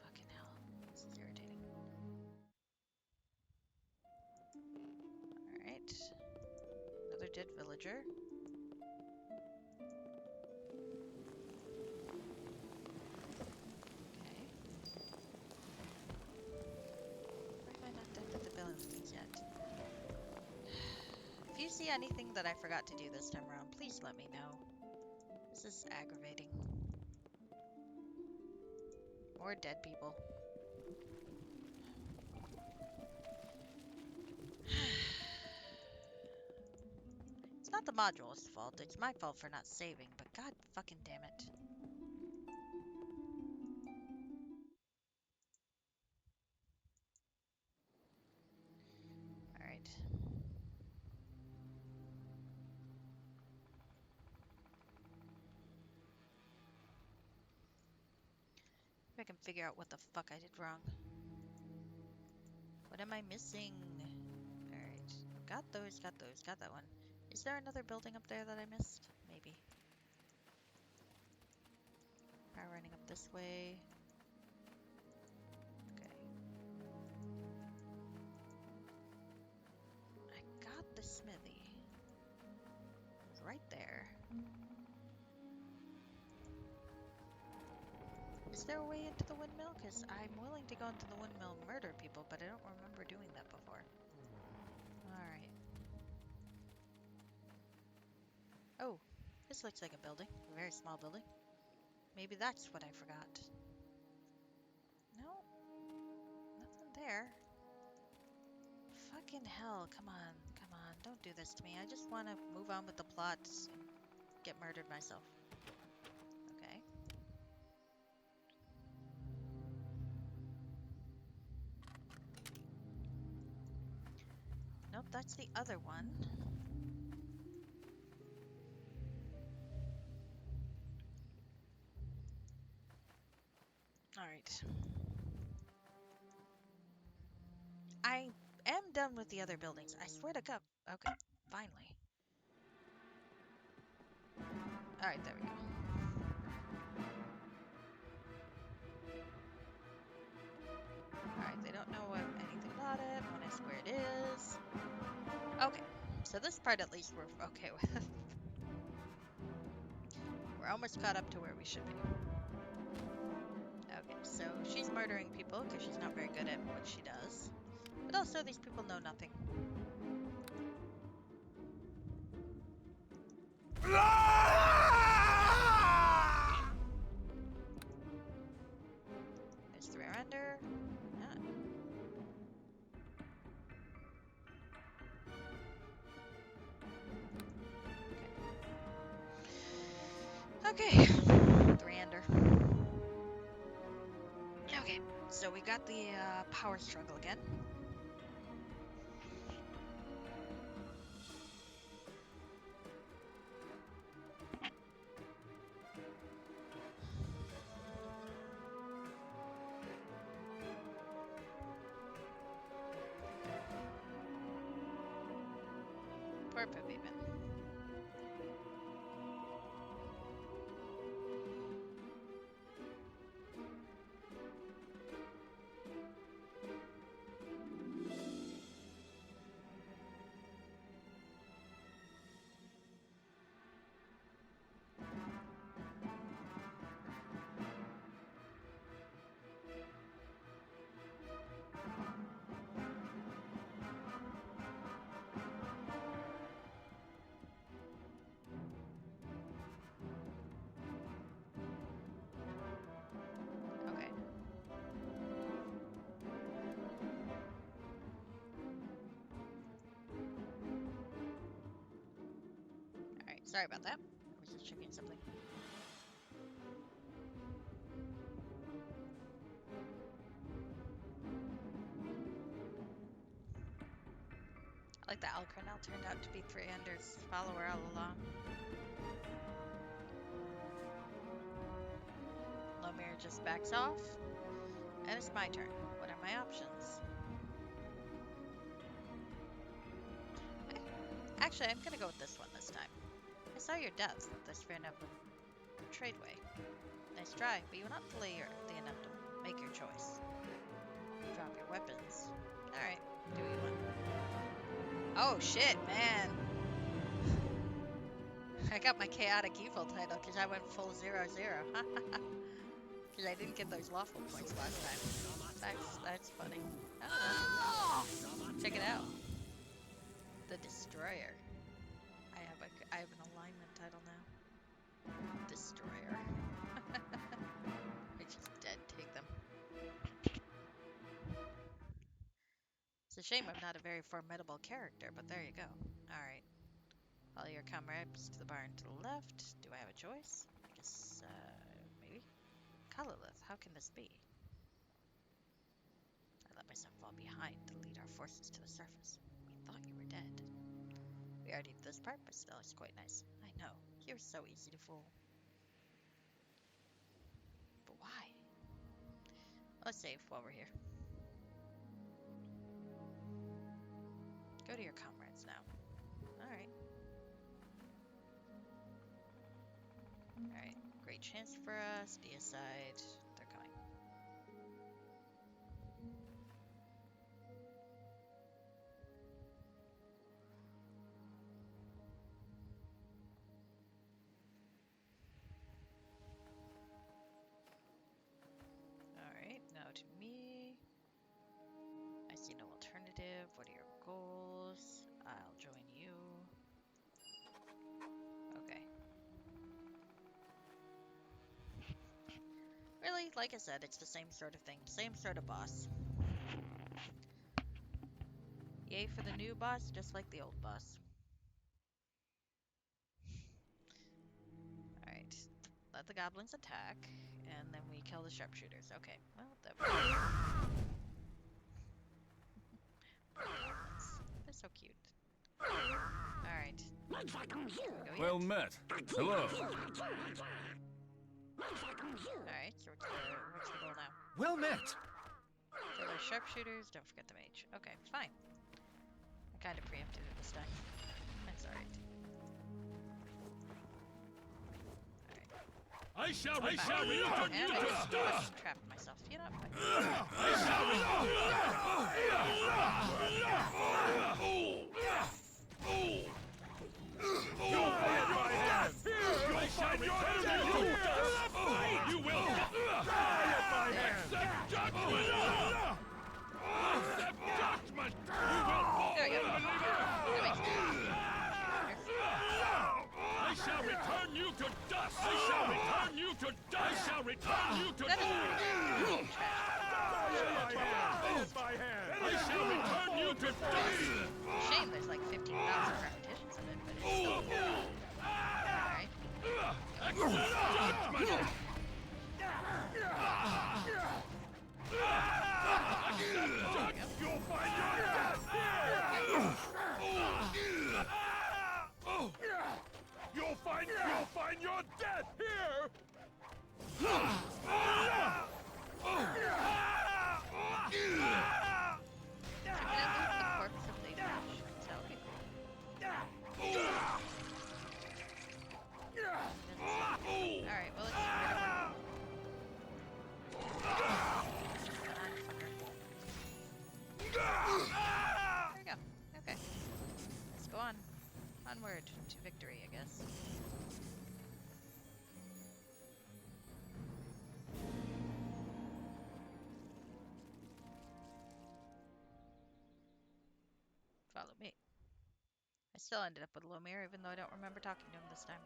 Fucking hell. This is irritating. Alright. Another dead villager. Okay. Why have I not done the buildings yet? If you see anything that I forgot to do this time around, please let me know. This is aggravating. More dead people. It's not the module's fault, it's my fault for not saving, but god fucking damn it. Alright. I can figure out what the fuck I did wrong. What am I missing? Alright. Got those, got those, got that one. Is there another building up there that I missed? Maybe. Power running up this way. Okay. I got the smithy. It's right there. Is there a way into the windmill? Because I'm willing to go into the windmill and murder people, but I don't remember doing that before. Alright. Oh, this looks like a building. A very small building. Maybe that's what I forgot. No, nothing there. Fucking hell, come on, come on. Don't do this to me. I just want to move on with the plot and get murdered myself. Okay. Nope, that's the other one. Alright. I am done with the other buildings. I swear to God. Okay, finally. Alright, there we go. Alright, they don't know anything about it, when I swear it is. Okay, so this part at least we're okay with. We're almost caught up to where we should be. Okay, so she's murdering people because she's not very good at what she does. But also, these people know nothing. There's three under. Ah. Okay. Three under. Okay, so we got the power struggle again. Poor Pippi. Okay. Alright, sorry about that. I was just checking something. I like that Alcornell turned out to be 300's follower all along. Lomir just backs off. And it's my turn. What are my options? Actually, I'm gonna go with this one this time. I saw your death, this ran up Tradeway. Nice try, but you will not delay the inevitable. Make your choice. Drop your weapons. Alright, do what you want. Oh shit, man! I got my chaotic evil title because I went full 0-0. Because I didn't get those lawful points last time. That's funny. Oh, check it out. The Destroyer. I have an alignment title now. Destroyer. Which is dead. Take them. It's a shame I'm not a very formidable character, but there you go. Alright. Follow your comrades to the barn to the left. Do I have a choice? I guess, maybe? Kalilith, how can this be? I let myself fall behind to lead our forces to the surface. We thought you were dead. We already did this part, but still, it's quite nice. I know. You're so easy to fool. But why? Let's save while we're here. Go to your comrades now. Alright. Alright. Great chance for us. Deicide. They're coming. Alright, now to me. I see no alternative. What are your goals? I'll join you. Okay. Really, like I said, it's the same sort of thing. Same sort of boss. Yay for the new boss, just like the old boss. Alright. Let the goblins attack, and then we kill the sharpshooters. Okay, well, that was... They're so cute. Alright. Well met. Hello. Alright, so what's the goal now? Well met. Kill those sharpshooters, don't forget the mage. Okay, fine. I kind of preempted it this time. That's alright. I shall And return you I to just dust. trapped myself. You know, I shall You'll find my hand. I shall return you to dust. You will die at my hand. Accept judgment. Accept judgment. You will fall. there we go. That makes sense. I shall return you to dust. I shall return you to dust. I shall return you to That is dust. pretty trash. My hand. I shall return you to dust. Shame there's like 15,000 repetitions of it, but it's still good. Alright. Accept judgment. You'll find your death here. You'll find your death here. Can I loot the corpse of Lady Witch? That would be cool. Alright, well, let's get rid of her. Come on, fucker. There we go. Okay. Let's go on. Onward to victory, I guess. Follow me. I still ended up with Lomir, even though I don't remember talking to him this time.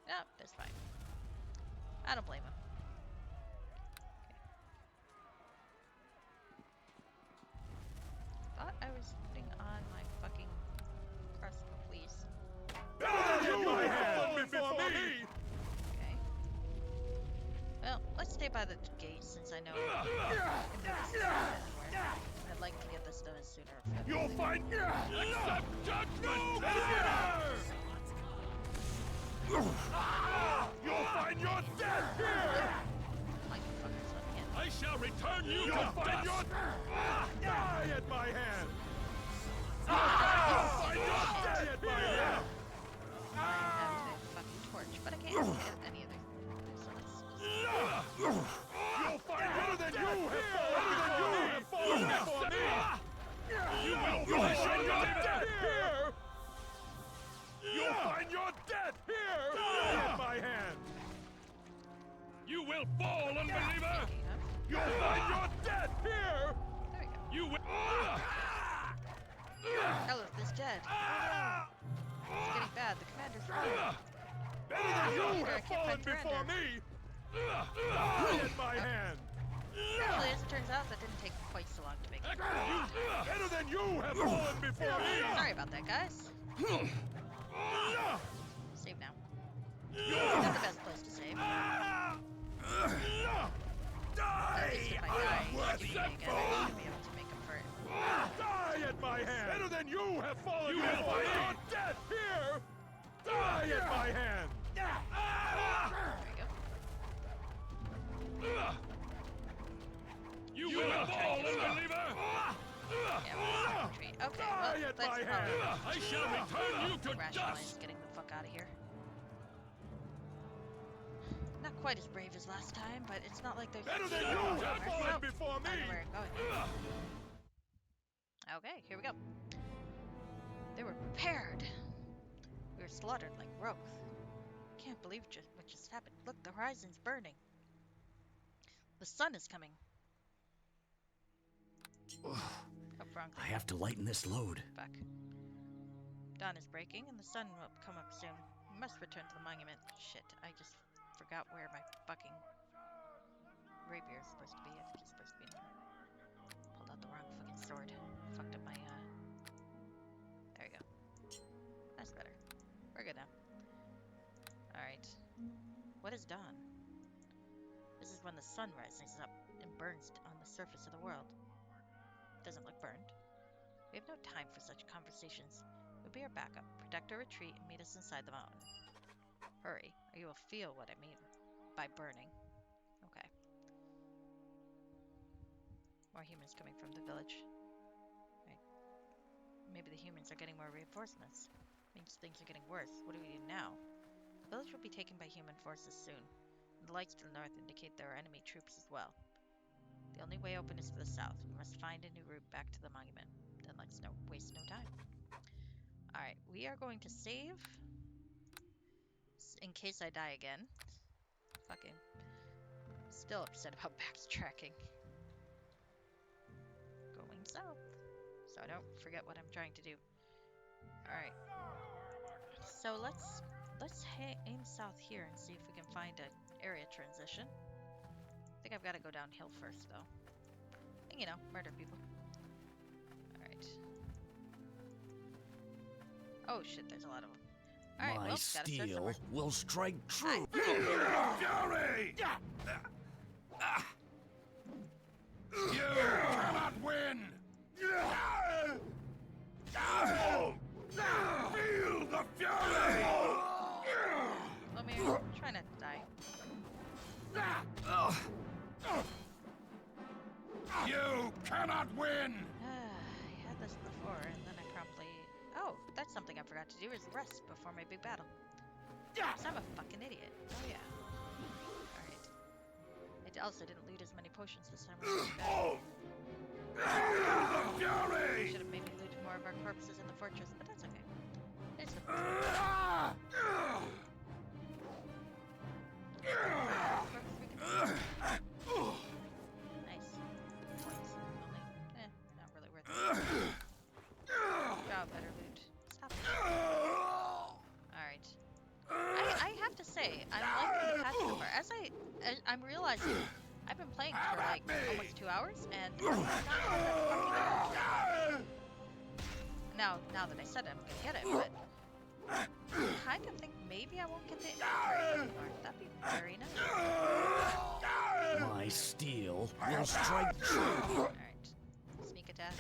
No, that's fine. I don't blame him. Thought I was putting on my fucking crossbow, please. Okay. Well, let's stay by the gate since I know I can do this anywhere. I'd like to get this done as sooner. You'll find accept judgment. You'll find your death here. Like fuckers, let me in. I shall return you to dust. Die at my hand. You'll find your death at my hand. I have a fucking torch, but I can't get any other. So let's You'll find better than you have fallen before me. You will find your death here. You'll find your death here. Die at my hand. You will fall, unbeliever. You'll find your death here. There we go. You will. Elif is dead. It's getting bad. The commander's falling. Better than you I have can't fallen find before Miranda. me. Die at my hand. Actually, as it turns out, that didn't take quite so long to make it. Better than you have fallen before me. Sorry about that, guys. Save now. Die! Not the best place to save. At least if I die, stupidly again, I should be able to make up for it. Die at my hand! Better than you have fallen before your death here! Die at my hand! There we go. my Let's hand. probably I shall return you to rationalize dust. getting the fuck out of here. Not quite as brave as last time, but it's not like there's Better than so you many have more. fallen So, before me. I know where I'm going. Okay, here we go. They were prepared. We were slaughtered like growth. Can't believe what just happened. Look, the horizon's burning. The sun is coming. Oh, wrong I thing. have to lighten this load. Fuck. Dawn is breaking, and the sun will come up soon. We must return to the monument. Shit, I just forgot where my fucking rapier is supposed to be. I think it's supposed to be in here. Pulled out the wrong fucking sword. Fucked up my, There you go. That's better. We're good now. Alright. What is dawn? This is when the sun rises up and burns on the surface of the world. It doesn't look burned. We have no time for such conversations. We'll be our backup. Protect our retreat and meet us inside the mountain. Hurry, or you will feel what I mean by burning. Okay. More humans coming from the village. Right. Maybe the humans are getting more reinforcements. Means things are getting worse. What do we do now? The village will be taken by human forces soon. And the lights to the north indicate there are enemy troops as well. The only way open is to the south. We must find a new route back to the monument. Then let's waste no time. Alright, we are going to save in case I die again. Fucking still upset about backtracking. Going south. So I don't forget what I'm trying to do. Alright. So let's aim south here and see if we can find an area transition. I think I've got to go downhill first though. And you know, murder people. Alright. Oh shit, there's a lot of them. Alright, My well, gotta start steel somewhere. will strike true. Fury! You cannot win! Feel the fury! Lumir, try not to die. You cannot win! I had this before, and then I promptly... Oh, that's something I forgot to do, is rest before my big battle. Because I'm a fucking idiot. Oh yeah. Alright. I also didn't loot as many potions this time around. The fury! Should have maybe looted more of our corpses in the fortress, but that's okay. It's the nice. Points only. Not really worth it. Good job, better loot. Stop it. Alright. I have to say, I'm liking the path so far. As I'm realizing I've been playing for like almost 2 hours, and I'm not that fucking good. Now that I said it, I'm gonna get it, but I kind of think maybe I won't get the infantry anymore. That'd be very nice. My steel will strike true. Alright. Sneak attack.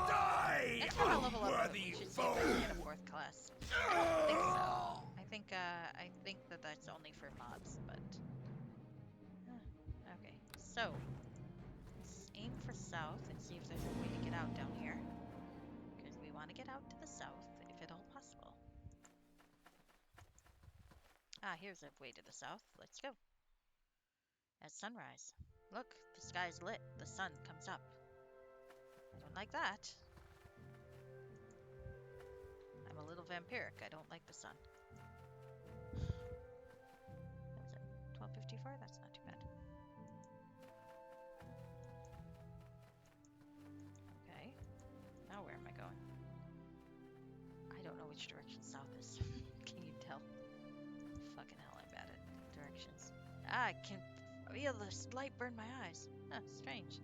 Die, Next time I'll level up, unworthy we should see if I can get a foe! 4th class. I don't think so. I think that that's only for mobs, but... okay, so... let's aim for south and see if there's a way to get out down here. Because we want to get out to the south, if at all possible. Ah, here's a way to the south. Let's go. At sunrise. Look, the sky's lit. The sun comes up. I don't like that. I'm a little vampiric. I don't like the sun. What was it? 12:54? That's not too bad. Okay. Now where am I going? I don't know which direction south is. Can you tell? Fucking hell, I'm bad at directions. Ah, I can feel the light burn my eyes. Huh, strange.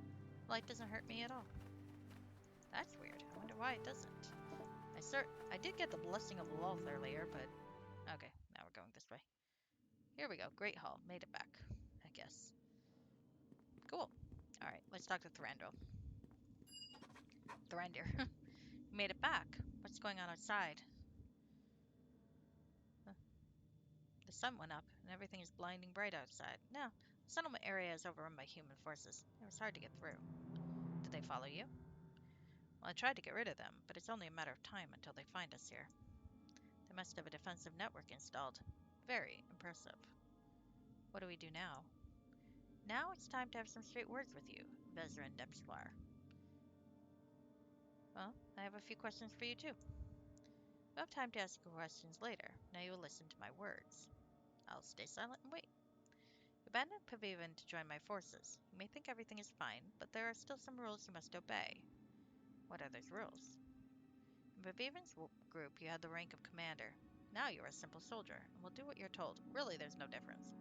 Light doesn't hurt me at all. That's weird. I wonder why it doesn't. I did get the blessing of Lolth earlier, but... okay, now we're going this way. Here we go. Great Hall. Made it back, I guess. Cool. Alright, let's talk to Thranduil. Thrandir. Made it back. What's going on outside? Huh. The sun went up, and everything is blinding bright outside. No, the settlement area is overrun by human forces. It was hard to get through. Did they follow you? Well, I tried to get rid of them, but it's only a matter of time until they find us here. They must have a defensive network installed. Very impressive. What do we do now? Now it's time to have some straight words with you, Veteran Depsplar. Well, I have a few questions for you too. We'll have time to ask you questions later. Now you will listen to my words. I'll stay silent and wait. You abandoned Pavivan to join my forces. You may think everything is fine, but there are still some rules you must obey. What are those rules? In Pavivan's group, you had the rank of commander. Now you are a simple soldier, and will do what you're told. Really, there's no difference.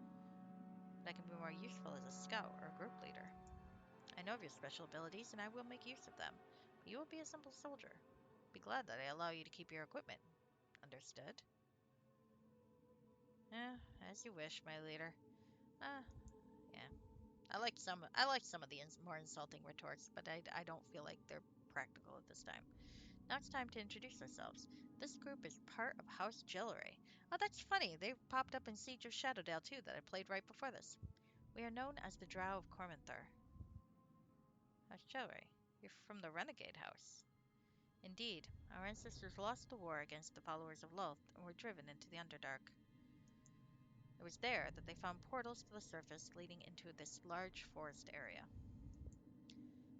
But I can be more useful as a scout or a group leader. I know of your special abilities, and I will make use of them. But you will be a simple soldier. Be glad that I allow you to keep your equipment. Understood? As you wish, my leader. Yeah. I like some of the more insulting retorts, but I don't feel like they're practical at this time. Now it's time to introduce ourselves. This group is part of House Jillery. Oh, that's funny. They popped up in Siege of Shadowdale too that I played right before this. We are known as the Drow of Corminthar. House Jillery. You're from the Renegade House. Indeed, our ancestors lost the war against the followers of Lolth and were driven into the Underdark. It was there that they found portals to the surface leading into this large forest area.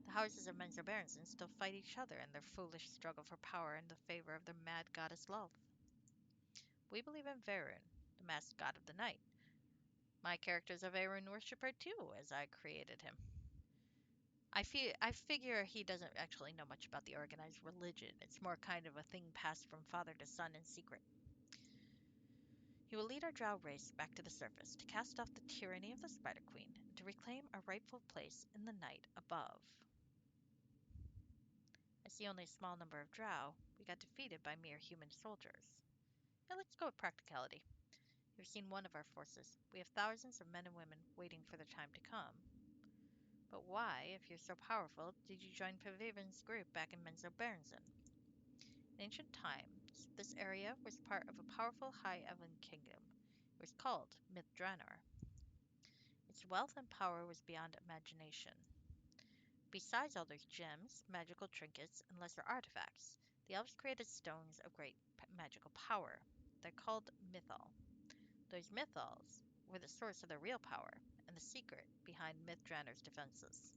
The houses of Menzoberranzan still fight each other in their foolish struggle for power in the favor of their mad goddess Lolth. We believe in Varun, the masked god of the night. My character's a Varun worshipper too, as I created him. I figure he doesn't actually know much about the organized religion. It's more kind of a thing passed from father to son in secret. He will lead our drow race back to the surface to cast off the tyranny of the Spider Queen and to reclaim a rightful place in the night above. I see only a small number of drow. We got defeated by mere human soldiers. Now let's go with practicality. You've seen one of our forces. We have thousands of men and women waiting for their time to come. But why, if you're so powerful, did you join Pavivan's group back in Menzoberranzan? In ancient times, this area was part of a powerful High Elven kingdom. It was called Mithranor. Its wealth and power was beyond imagination. Besides all those gems, magical trinkets, and lesser artifacts, the elves created stones of great magical power. They're called Mythal. Those Mythals were the source of their real power and the secret behind Mithranor's defenses.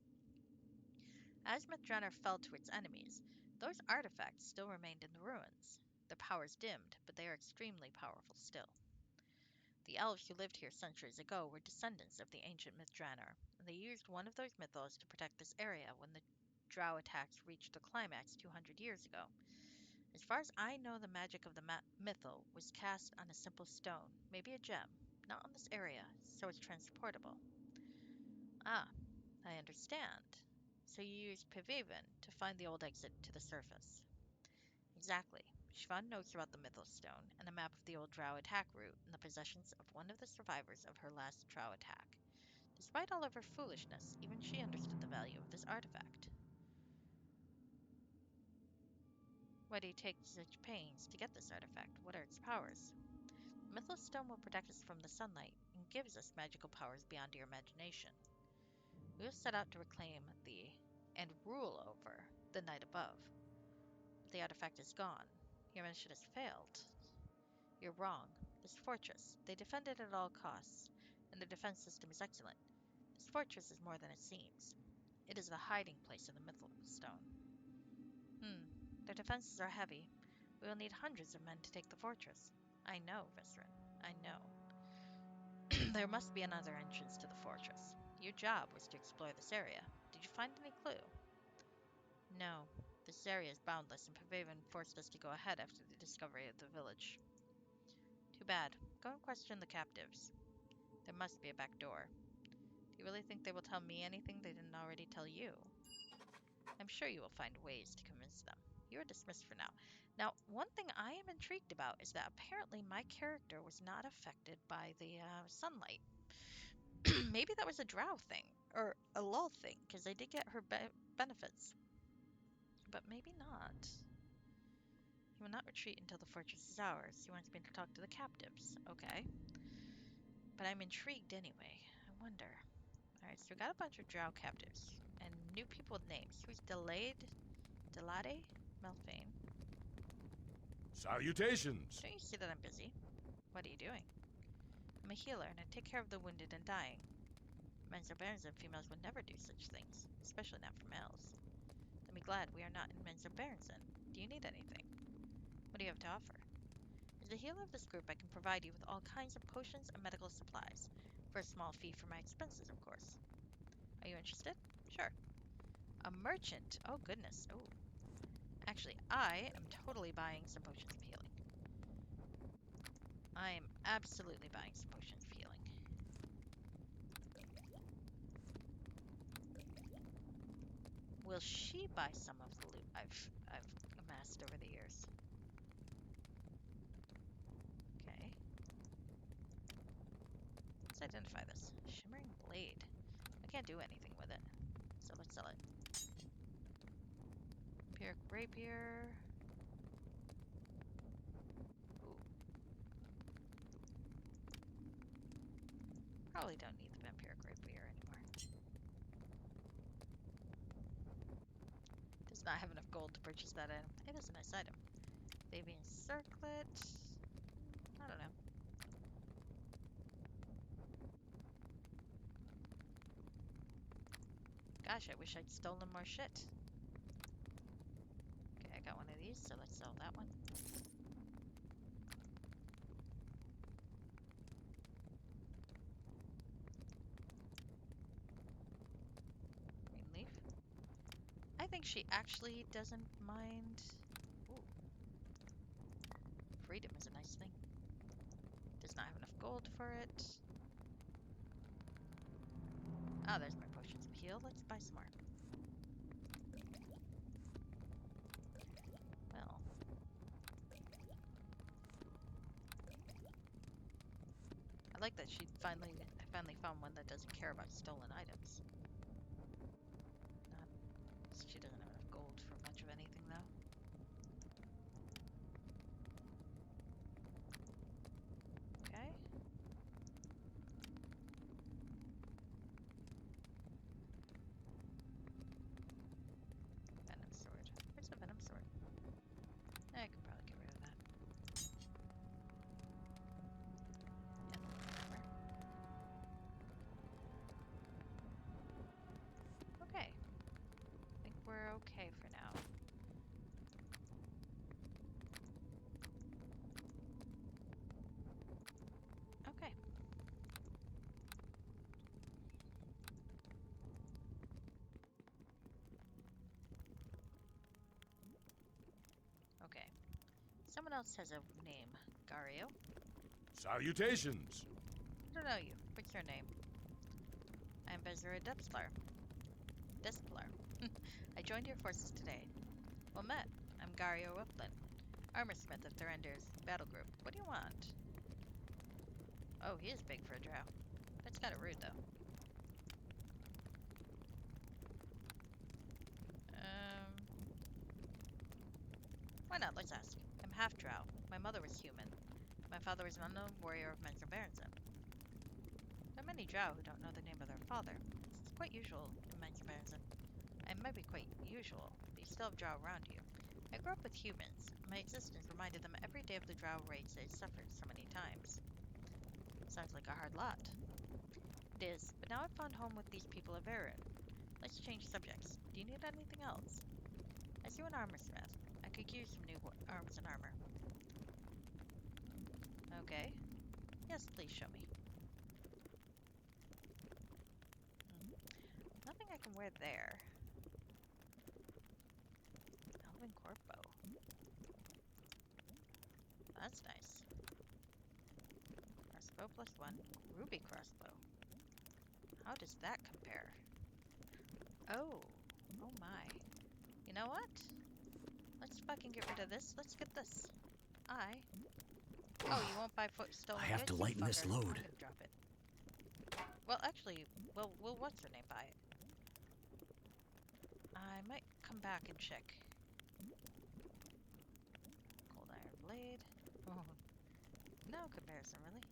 As Mithranor fell to its enemies, those artifacts still remained in the ruins. Their powers dimmed, but they are extremely powerful still. The elves who lived here centuries ago were descendants of the ancient Mithranor, and they used one of those mythals to protect this area when the drow attacks reached their climax 200 years ago. As far as I know, the magic of the mythal was cast on a simple stone, maybe a gem, not on this area, so it's transportable. Ah, I understand. So you used Pavivan to find the old exit to the surface. Exactly. She found notes about the mythal stone and a map of the old drow attack route in the possessions of one of the survivors of her last drow attack. Despite all of her foolishness, even she understood the value of this artifact. Why do you take such pains to get this artifact? What are its powers? The mythal stone will protect us from the sunlight and gives us magical powers beyond your imagination. We will set out to reclaim and rule over the night above. But the artifact is gone. Your mission has failed. You're wrong. This fortress, they defend it at all costs, and the defense system is excellent. This fortress is more than it seems. It is the hiding place of the mythal stone. Their defenses are heavy. We will need hundreds of men to take the fortress. I know, Visrin. I know. There must be another entrance to the fortress. Your job was to explore this area. Did you find any clue? No. This area is boundless, and Pavivan forced us to go ahead after the discovery of the village. Too bad. Go and question the captives. There must be a back door. Do you really think they will tell me anything they didn't already tell you? I'm sure you will find ways to convince them. You are dismissed for now. Now, one thing I am intrigued about is that apparently my character was not affected by the sunlight. Maybe that was a drow thing, or a lull thing, because I did get her benefits. But maybe not. He will not retreat until the fortress is ours. He wants me to talk to the captives. Okay. But I'm intrigued anyway. I wonder. Alright, so we got a bunch of drow captives. And new people with names. Who's delayed? Delade? Melfane. Salutations! Don't you see that I'm busy? What are you doing? I'm a healer and I take care of the wounded and dying. Menzoberranzan females would never do such things, especially not for males. Then be glad we are not in Menzoberranzan. Do you need anything? What do you have to offer? As the healer of this group, I can provide you with all kinds of potions and medical supplies, for a small fee for my expenses, of course. Are you interested? Sure. A merchant? Oh, goodness. Oh. Actually, I am totally buying some potions of healing. I am absolutely buying some potions of healing. Will she buy some of the loot I've amassed over the years? Okay. Let's identify this. Shimmering blade. I can't do anything with it, so let's sell it. Vampiric rapier. Ooh. Probably don't need the vampiric rapier anymore. Does not have enough gold to purchase that item. It is a nice item. Fabian circlet. I don't know. Gosh, I wish I'd stolen more shit. Okay, I got one of these, so let's sell that one. Green leaf. I think she actually doesn't mind. Ooh. Freedom is a nice thing. Does not have enough gold for it. Ah, there's my potions of heal. Let's buy some more. Well. I like that I finally found one that doesn't care about stolen items. Not, she doesn't have enough gold for much of anything, though. Okay. Venom sword. Where's the venom sword? I could probably get rid of that. And armor. Okay. I think we're okay for now. Okay. Okay. Someone else has a name. Gario? Salutations! I don't know you. What's your name? I'm Bezura Desplar. I joined your forces today. Well met. I'm Gario Upland, armorsmith of Thurender's battle group. What do you want? Oh, he is big for a drow. That's kind of rude, though. Why not? Let's ask. I'm half drow. My mother was human. My father was an unknown warrior of Menzoberranzan. There are many drow who don't know the name of their father. It's quite usual in Menzoberranzan. It might be quite usual, but you still have drow around you. I grew up with humans. My existence reminded them every day of the drow raids they suffered so many times. Sounds like a hard lot. It is, but now I've found home with these people of Erin. Let's change subjects. Do you need anything else? As you an armorsmith, I could use some new arms and armor. Okay. Yes, please show me. Nothing I can wear there. Elven Corpo. That's nice. Crossbow +1. Ruby crossbow. How does that compare? Oh. Oh my. You know what? Let's fucking get rid of this. Let's get this. Oh, you won't buy stolen I goods? have to You lighten this fucker. load. I'm gonna drop it. Well, actually, will what's her name buy it? I might come back and check. Cold iron blade. Oh, no comparison, really.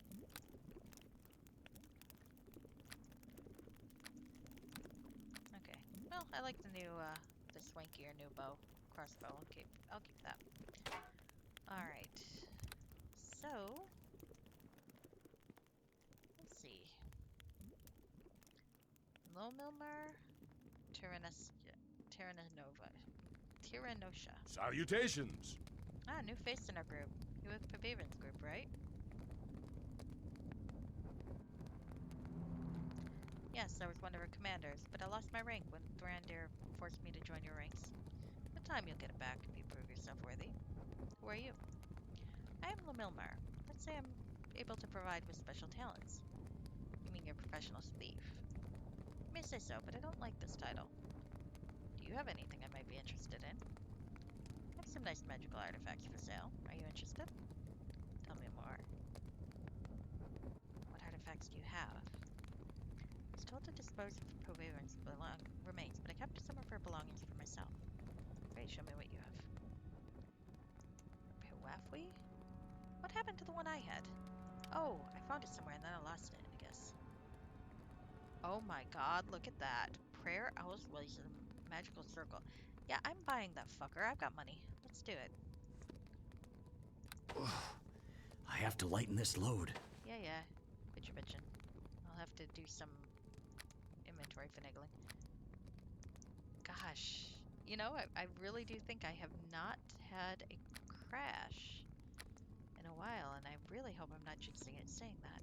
Okay. Well, I like the new, the swankier new bow. crossbow. I'll keep that. All right. So, let's see. Lomilmer, Terranova, Tyrannosha. Salutations! Ah, new face in our group. You with Pavivan's group, right? Yes, I was one of her commanders, but I lost my rank when Thrandir forced me to join your ranks. With time you'll get it back if you prove yourself worthy. Who are you? I am Lomilmar. Let's say I'm able to provide with special talents. You mean you're a professional thief? You may say so, but I don't like this title. Do you have anything I might be interested in? I have some nice magical artifacts for sale. Are you interested? Tell me more. What artifacts do you have? I was told to dispose of Provivan's remains, but I kept some of her belongings for myself. Great, show me what you have. Pewafwi? What happened to the one I had? Oh, I found it somewhere and then I lost it, I guess. Oh my god, look at that. Prayer Owl's Wisdom Magical Circle. Yeah, I'm buying that fucker. I've got money. Let's do it. I have to lighten this load. Yeah. Quit your bitchin'. I'll have to do some inventory finagling. Gosh. You know, I really do think I have not had a crash in a while, and I really hope I'm not jinxing it saying that.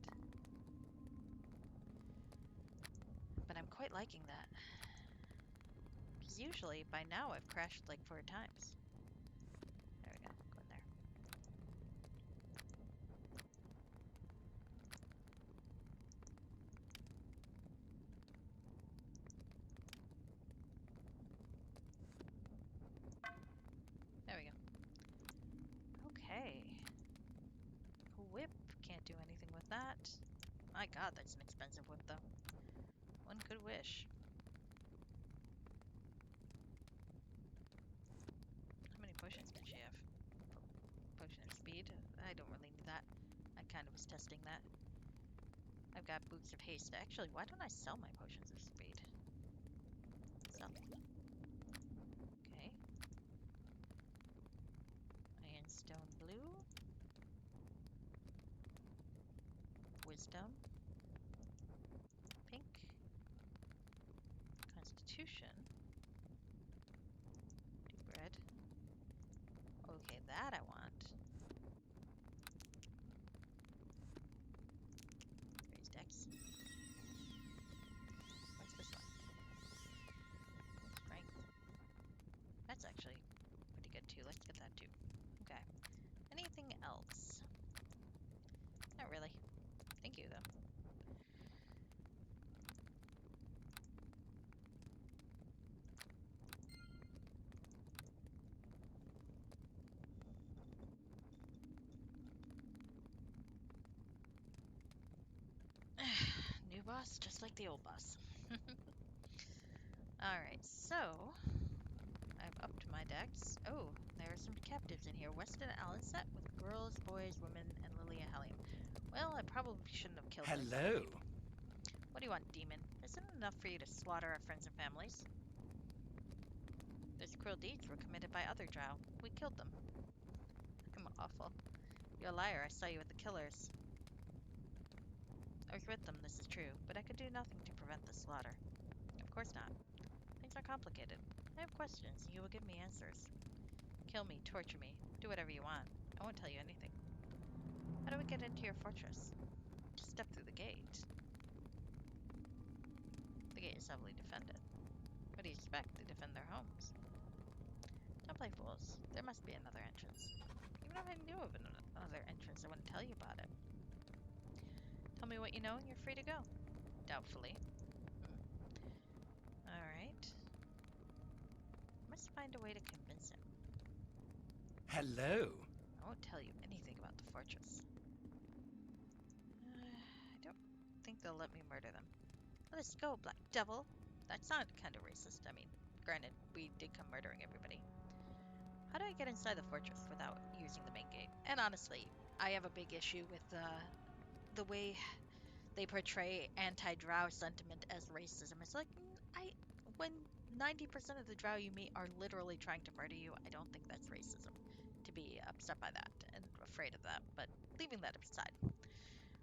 But I'm quite liking that. Because usually, by now, I've crashed like 4 times. There we go. Go in there. There we go. Okay. Whip. Can't do anything with that. My god, that's an expensive whip, though. One could wish. How many potions did she have? Potion of speed? I don't really need that. I kind of was testing that. I've got boots of haste. Actually, why don't I sell my potions of speed? Sell. Okay. Ironstone blue. Wisdom. Pink. Constitution. Do bread. Okay, that I want. Raise dex. What's this one? Strength. That's actually pretty good too. Let's get that too. Okay. Anything else? Not really. Thank you, though. New boss, just like the old boss. Alright, so I've upped my decks. Oh, there are some captives in here. Weston Alenset with girls, boys, women, and Lilia Hellium. Well, I probably shouldn't have killed those other Hello. people. What do you want, demon? Isn't it enough for you to slaughter our friends and families? Those cruel deeds were committed by other drow. We killed them. I'm awful. You're a liar. I saw you with the killers. I was with them, this is true, but I could do nothing to prevent the slaughter. Of course not. Things are complicated. I have questions, and you will give me answers. Kill me, torture me, do whatever you want. I won't tell you anything. How do we get into your fortress? Just step through the gate. The gate is heavily defended. What do you expect? They defend their homes. Don't play fools. There must be another entrance. Even if I knew of another entrance, I wouldn't tell you about it. Tell me what you know and you're free to go. Doubtfully. Alright. Must find a way to convince him. Hello. I won't tell you anything about the fortress. I don't think they'll let me murder them. Let us go, Black Devil! That sounded kind of racist. I mean, granted, we did come murdering everybody. How do I get inside the fortress without using the main gate? And honestly, I have a big issue with the way they portray anti-drow sentiment as racism. It's like, when 90% of the drow you meet are literally trying to murder you. I don't think that's racism to be upset by that and afraid of that, but leaving that aside.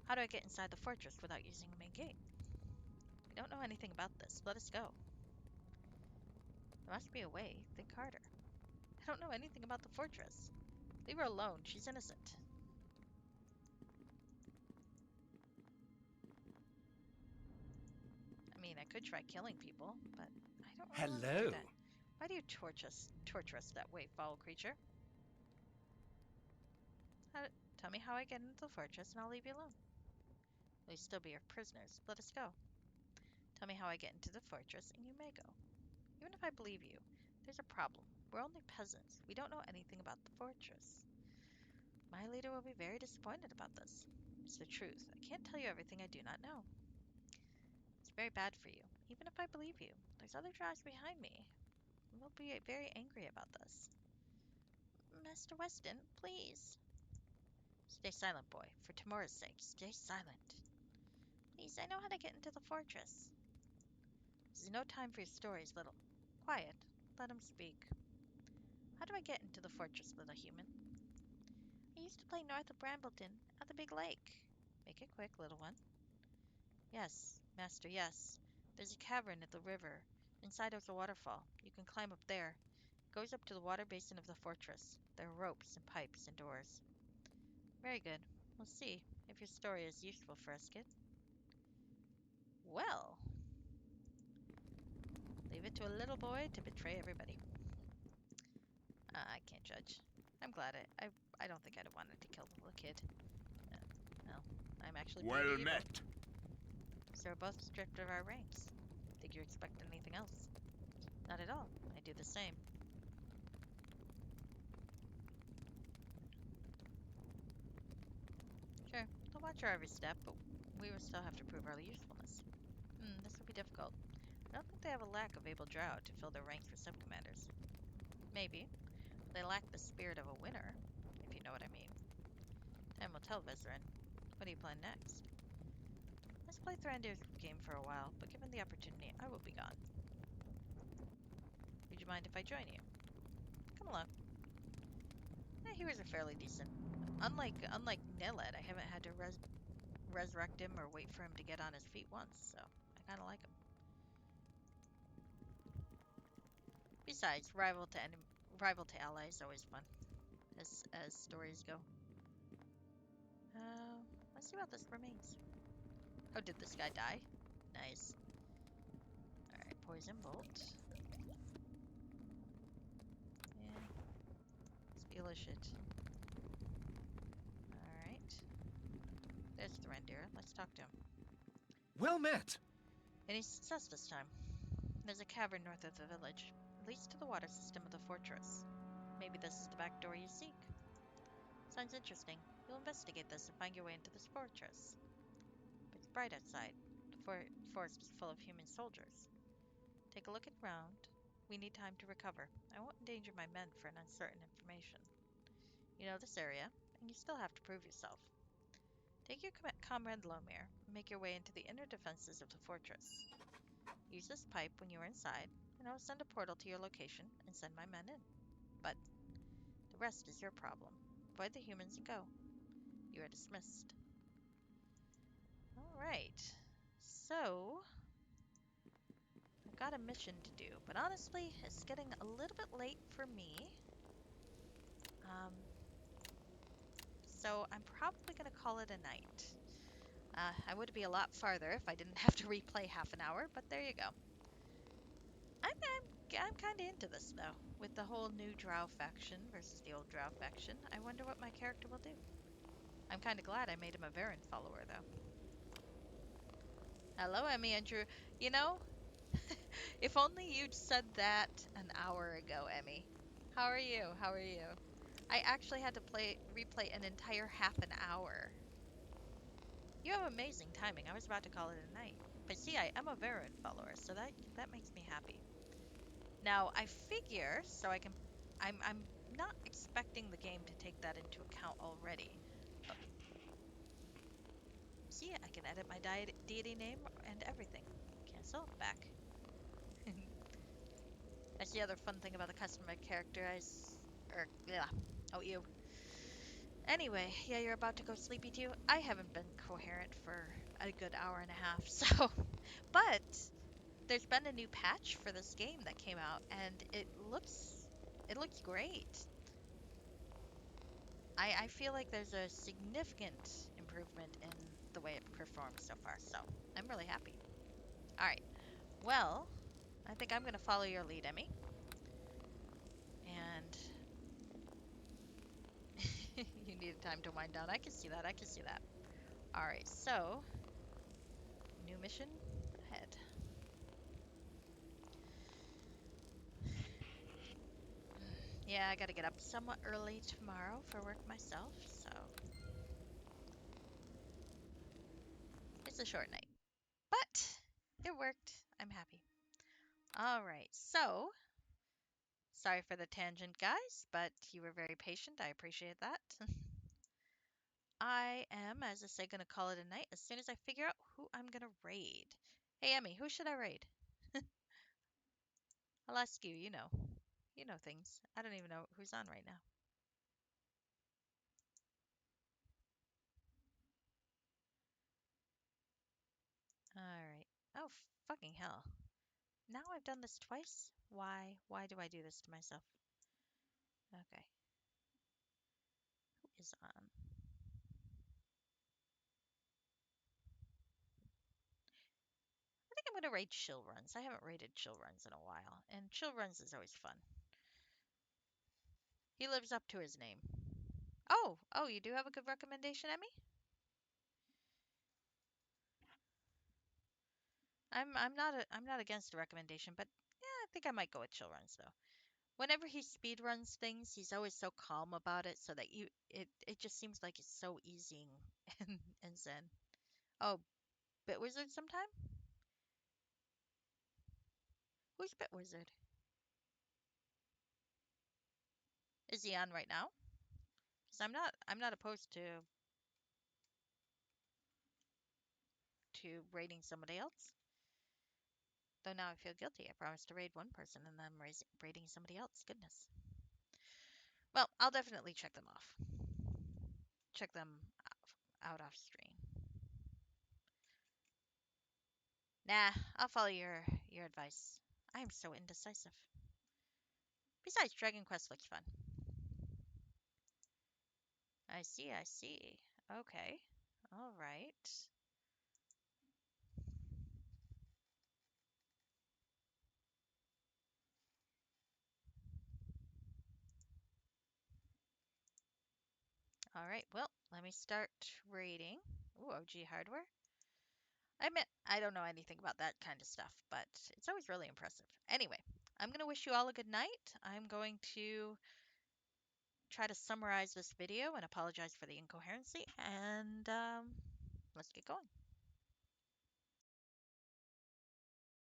How do I get inside the fortress without using the main gate? We don't know anything about this. Let us go. There must be a way. Think harder. I don't know anything about the fortress. Leave her alone. She's innocent. I mean, I could try killing people, but I don't really want to do Hello. that. Why do you torture us that way, foul creature? How, tell me how I get into the fortress, and I'll leave you alone. We'll still be your prisoners. Let us go. Tell me how I get into the fortress, and you may go. Even if I believe you, there's a problem. We're only peasants. We don't know anything about the fortress. My leader will be very disappointed about this. It's the truth. I can't tell you everything I do not know. It's very bad for you. Even if I believe you, there's other tribes behind me. We'll be very angry about this. Master Weston, please. Stay silent, boy. For tomorrow's sake, stay silent. Please, I know how to get into the fortress. This is no time for your stories, little. Quiet. Let him speak. How do I get into the fortress, little human? I used to play north of Brambleton, at the big lake. Make it quick, little one. Yes, master, yes. There's a cavern at the river. Inside is a waterfall. You can climb up there. It goes up to the water basin of the fortress. There are ropes and pipes and doors. Very good. We'll see if your story is useful for us, kid. Well, leave it to a little boy to betray everybody. I can't judge. I'm glad I don't think I'd have wanted to kill the little kid. Uh, no, I'm actually pretty Well evil. met. So we're both stripped of our ranks. Did you expect anything else? Not at all. I do the same. Sure, they'll watch our every step, but we will still have to prove our usefulness. This will be difficult. I don't think they have a lack of able drow to fill their ranks with subcommanders. Maybe. But they lack the spirit of a winner, if you know what I mean. Time will tell, Vezerin. What do you plan next? Let's play Thrandir's game for a while, but given the opportunity, I will be gone. Would you mind if I join you? Come along. Heroes are fairly decent. Unlike Niled, I haven't had to resurrect him or wait for him to get on his feet once, so I kind of like him. Besides, rival to ally is always fun, as stories go. Let's see about this remains. Oh, did this guy die? Nice. Alright, poison bolt. Yeah. Steal his shit. Alright. There's Thrandir. Let's talk to him. Well met. Any success this time? There's a cavern north of the village. It leads to the water system of the fortress. Maybe this is the back door you seek. Sounds interesting. You'll investigate this and find your way into this fortress. But it's bright outside. The forest is full of human soldiers. Take a look around. We need time to recover. I won't endanger my men for an uncertain information. You know this area, and you still have to prove yourself. Take your comrade Lomir and make your way into the inner defenses of the fortress. Use this pipe when you are inside, and I will send a portal to your location and send my men in. But the rest is your problem. Avoid the humans and go. You are dismissed. Alright. So, I've got a mission to do, but honestly, it's getting a little bit late for me. So I'm probably going to call it a night. I would be a lot farther if I didn't have to replay half an hour, but there you go. I'm kind of into this, though. With the whole new drow faction versus the old drow faction, I wonder what my character will do. I'm kind of glad I made him a Varen follower, though. Hello, Emmy Andrew. You know, if only you'd said that an hour ago, Emmy. How are you? How are you? I actually had to replay an entire half an hour. You have amazing timing. I was about to call it a night. But see, I am a Varen follower, so that makes me happy. Now, I figure, I'm not expecting the game to take that into account already. But, see, I can edit my deity name and everything. Cancel, back. That's the other fun thing about the customer character. Or yeah. Oh, you. Anyway, yeah, you're about to go sleepy too. I haven't been coherent for a good hour and a half, so. But there's been a new patch for this game that came out, and it looks great. I feel like there's a significant improvement in the way it performs so far, so I'm really happy. All right. Well, I think I'm going to follow your lead, Emmy. And you needed time to wind down. I can see that. I can see that. All right. So, new mission ahead. Yeah, I got to get up somewhat early tomorrow for work myself, so it's a short night. But it worked. I'm happy. All right. So, sorry for the tangent, guys, but you were very patient. I appreciate that. I am, as I say, going to call it a night as soon as I figure out who I'm going to raid. Hey, Emmy, who should I raid? I'll ask you. You know. You know things. I don't even know who's on right now. All right. Oh, fucking hell. Now I've done this twice? Why? Why do I do this to myself? Okay. Who is on? I think I'm going to raid Chill Runs. I haven't raided Chill Runs in a while, and Chill Runs is always fun. He lives up to his name. Oh, you do have a good recommendation, Emmy? I'm not against a recommendation, but yeah, I think I might go with Chill Runs though. Whenever he speed runs things, he's always so calm about it, so that it just seems like it's so easy and zen. Oh, Bitwizard sometime? Who's Bitwizard? Is he on right now? Because I'm not opposed to raiding somebody else. Though now I feel guilty. I promised to raid one person and then I'm raiding somebody else. Goodness. Well, I'll definitely check them off. Check them out off stream. Nah, I'll follow your advice. I am so indecisive. Besides, Dragon Quest looks fun. I see, I see. Okay. All right. All right. Well, let me start rating. Ooh, OG hardware. I admit, I don't know anything about that kind of stuff, but it's always really impressive. Anyway, I'm going to wish you all a good night. I'm going to try to summarize this video and apologize for the incoherency, and let's get going.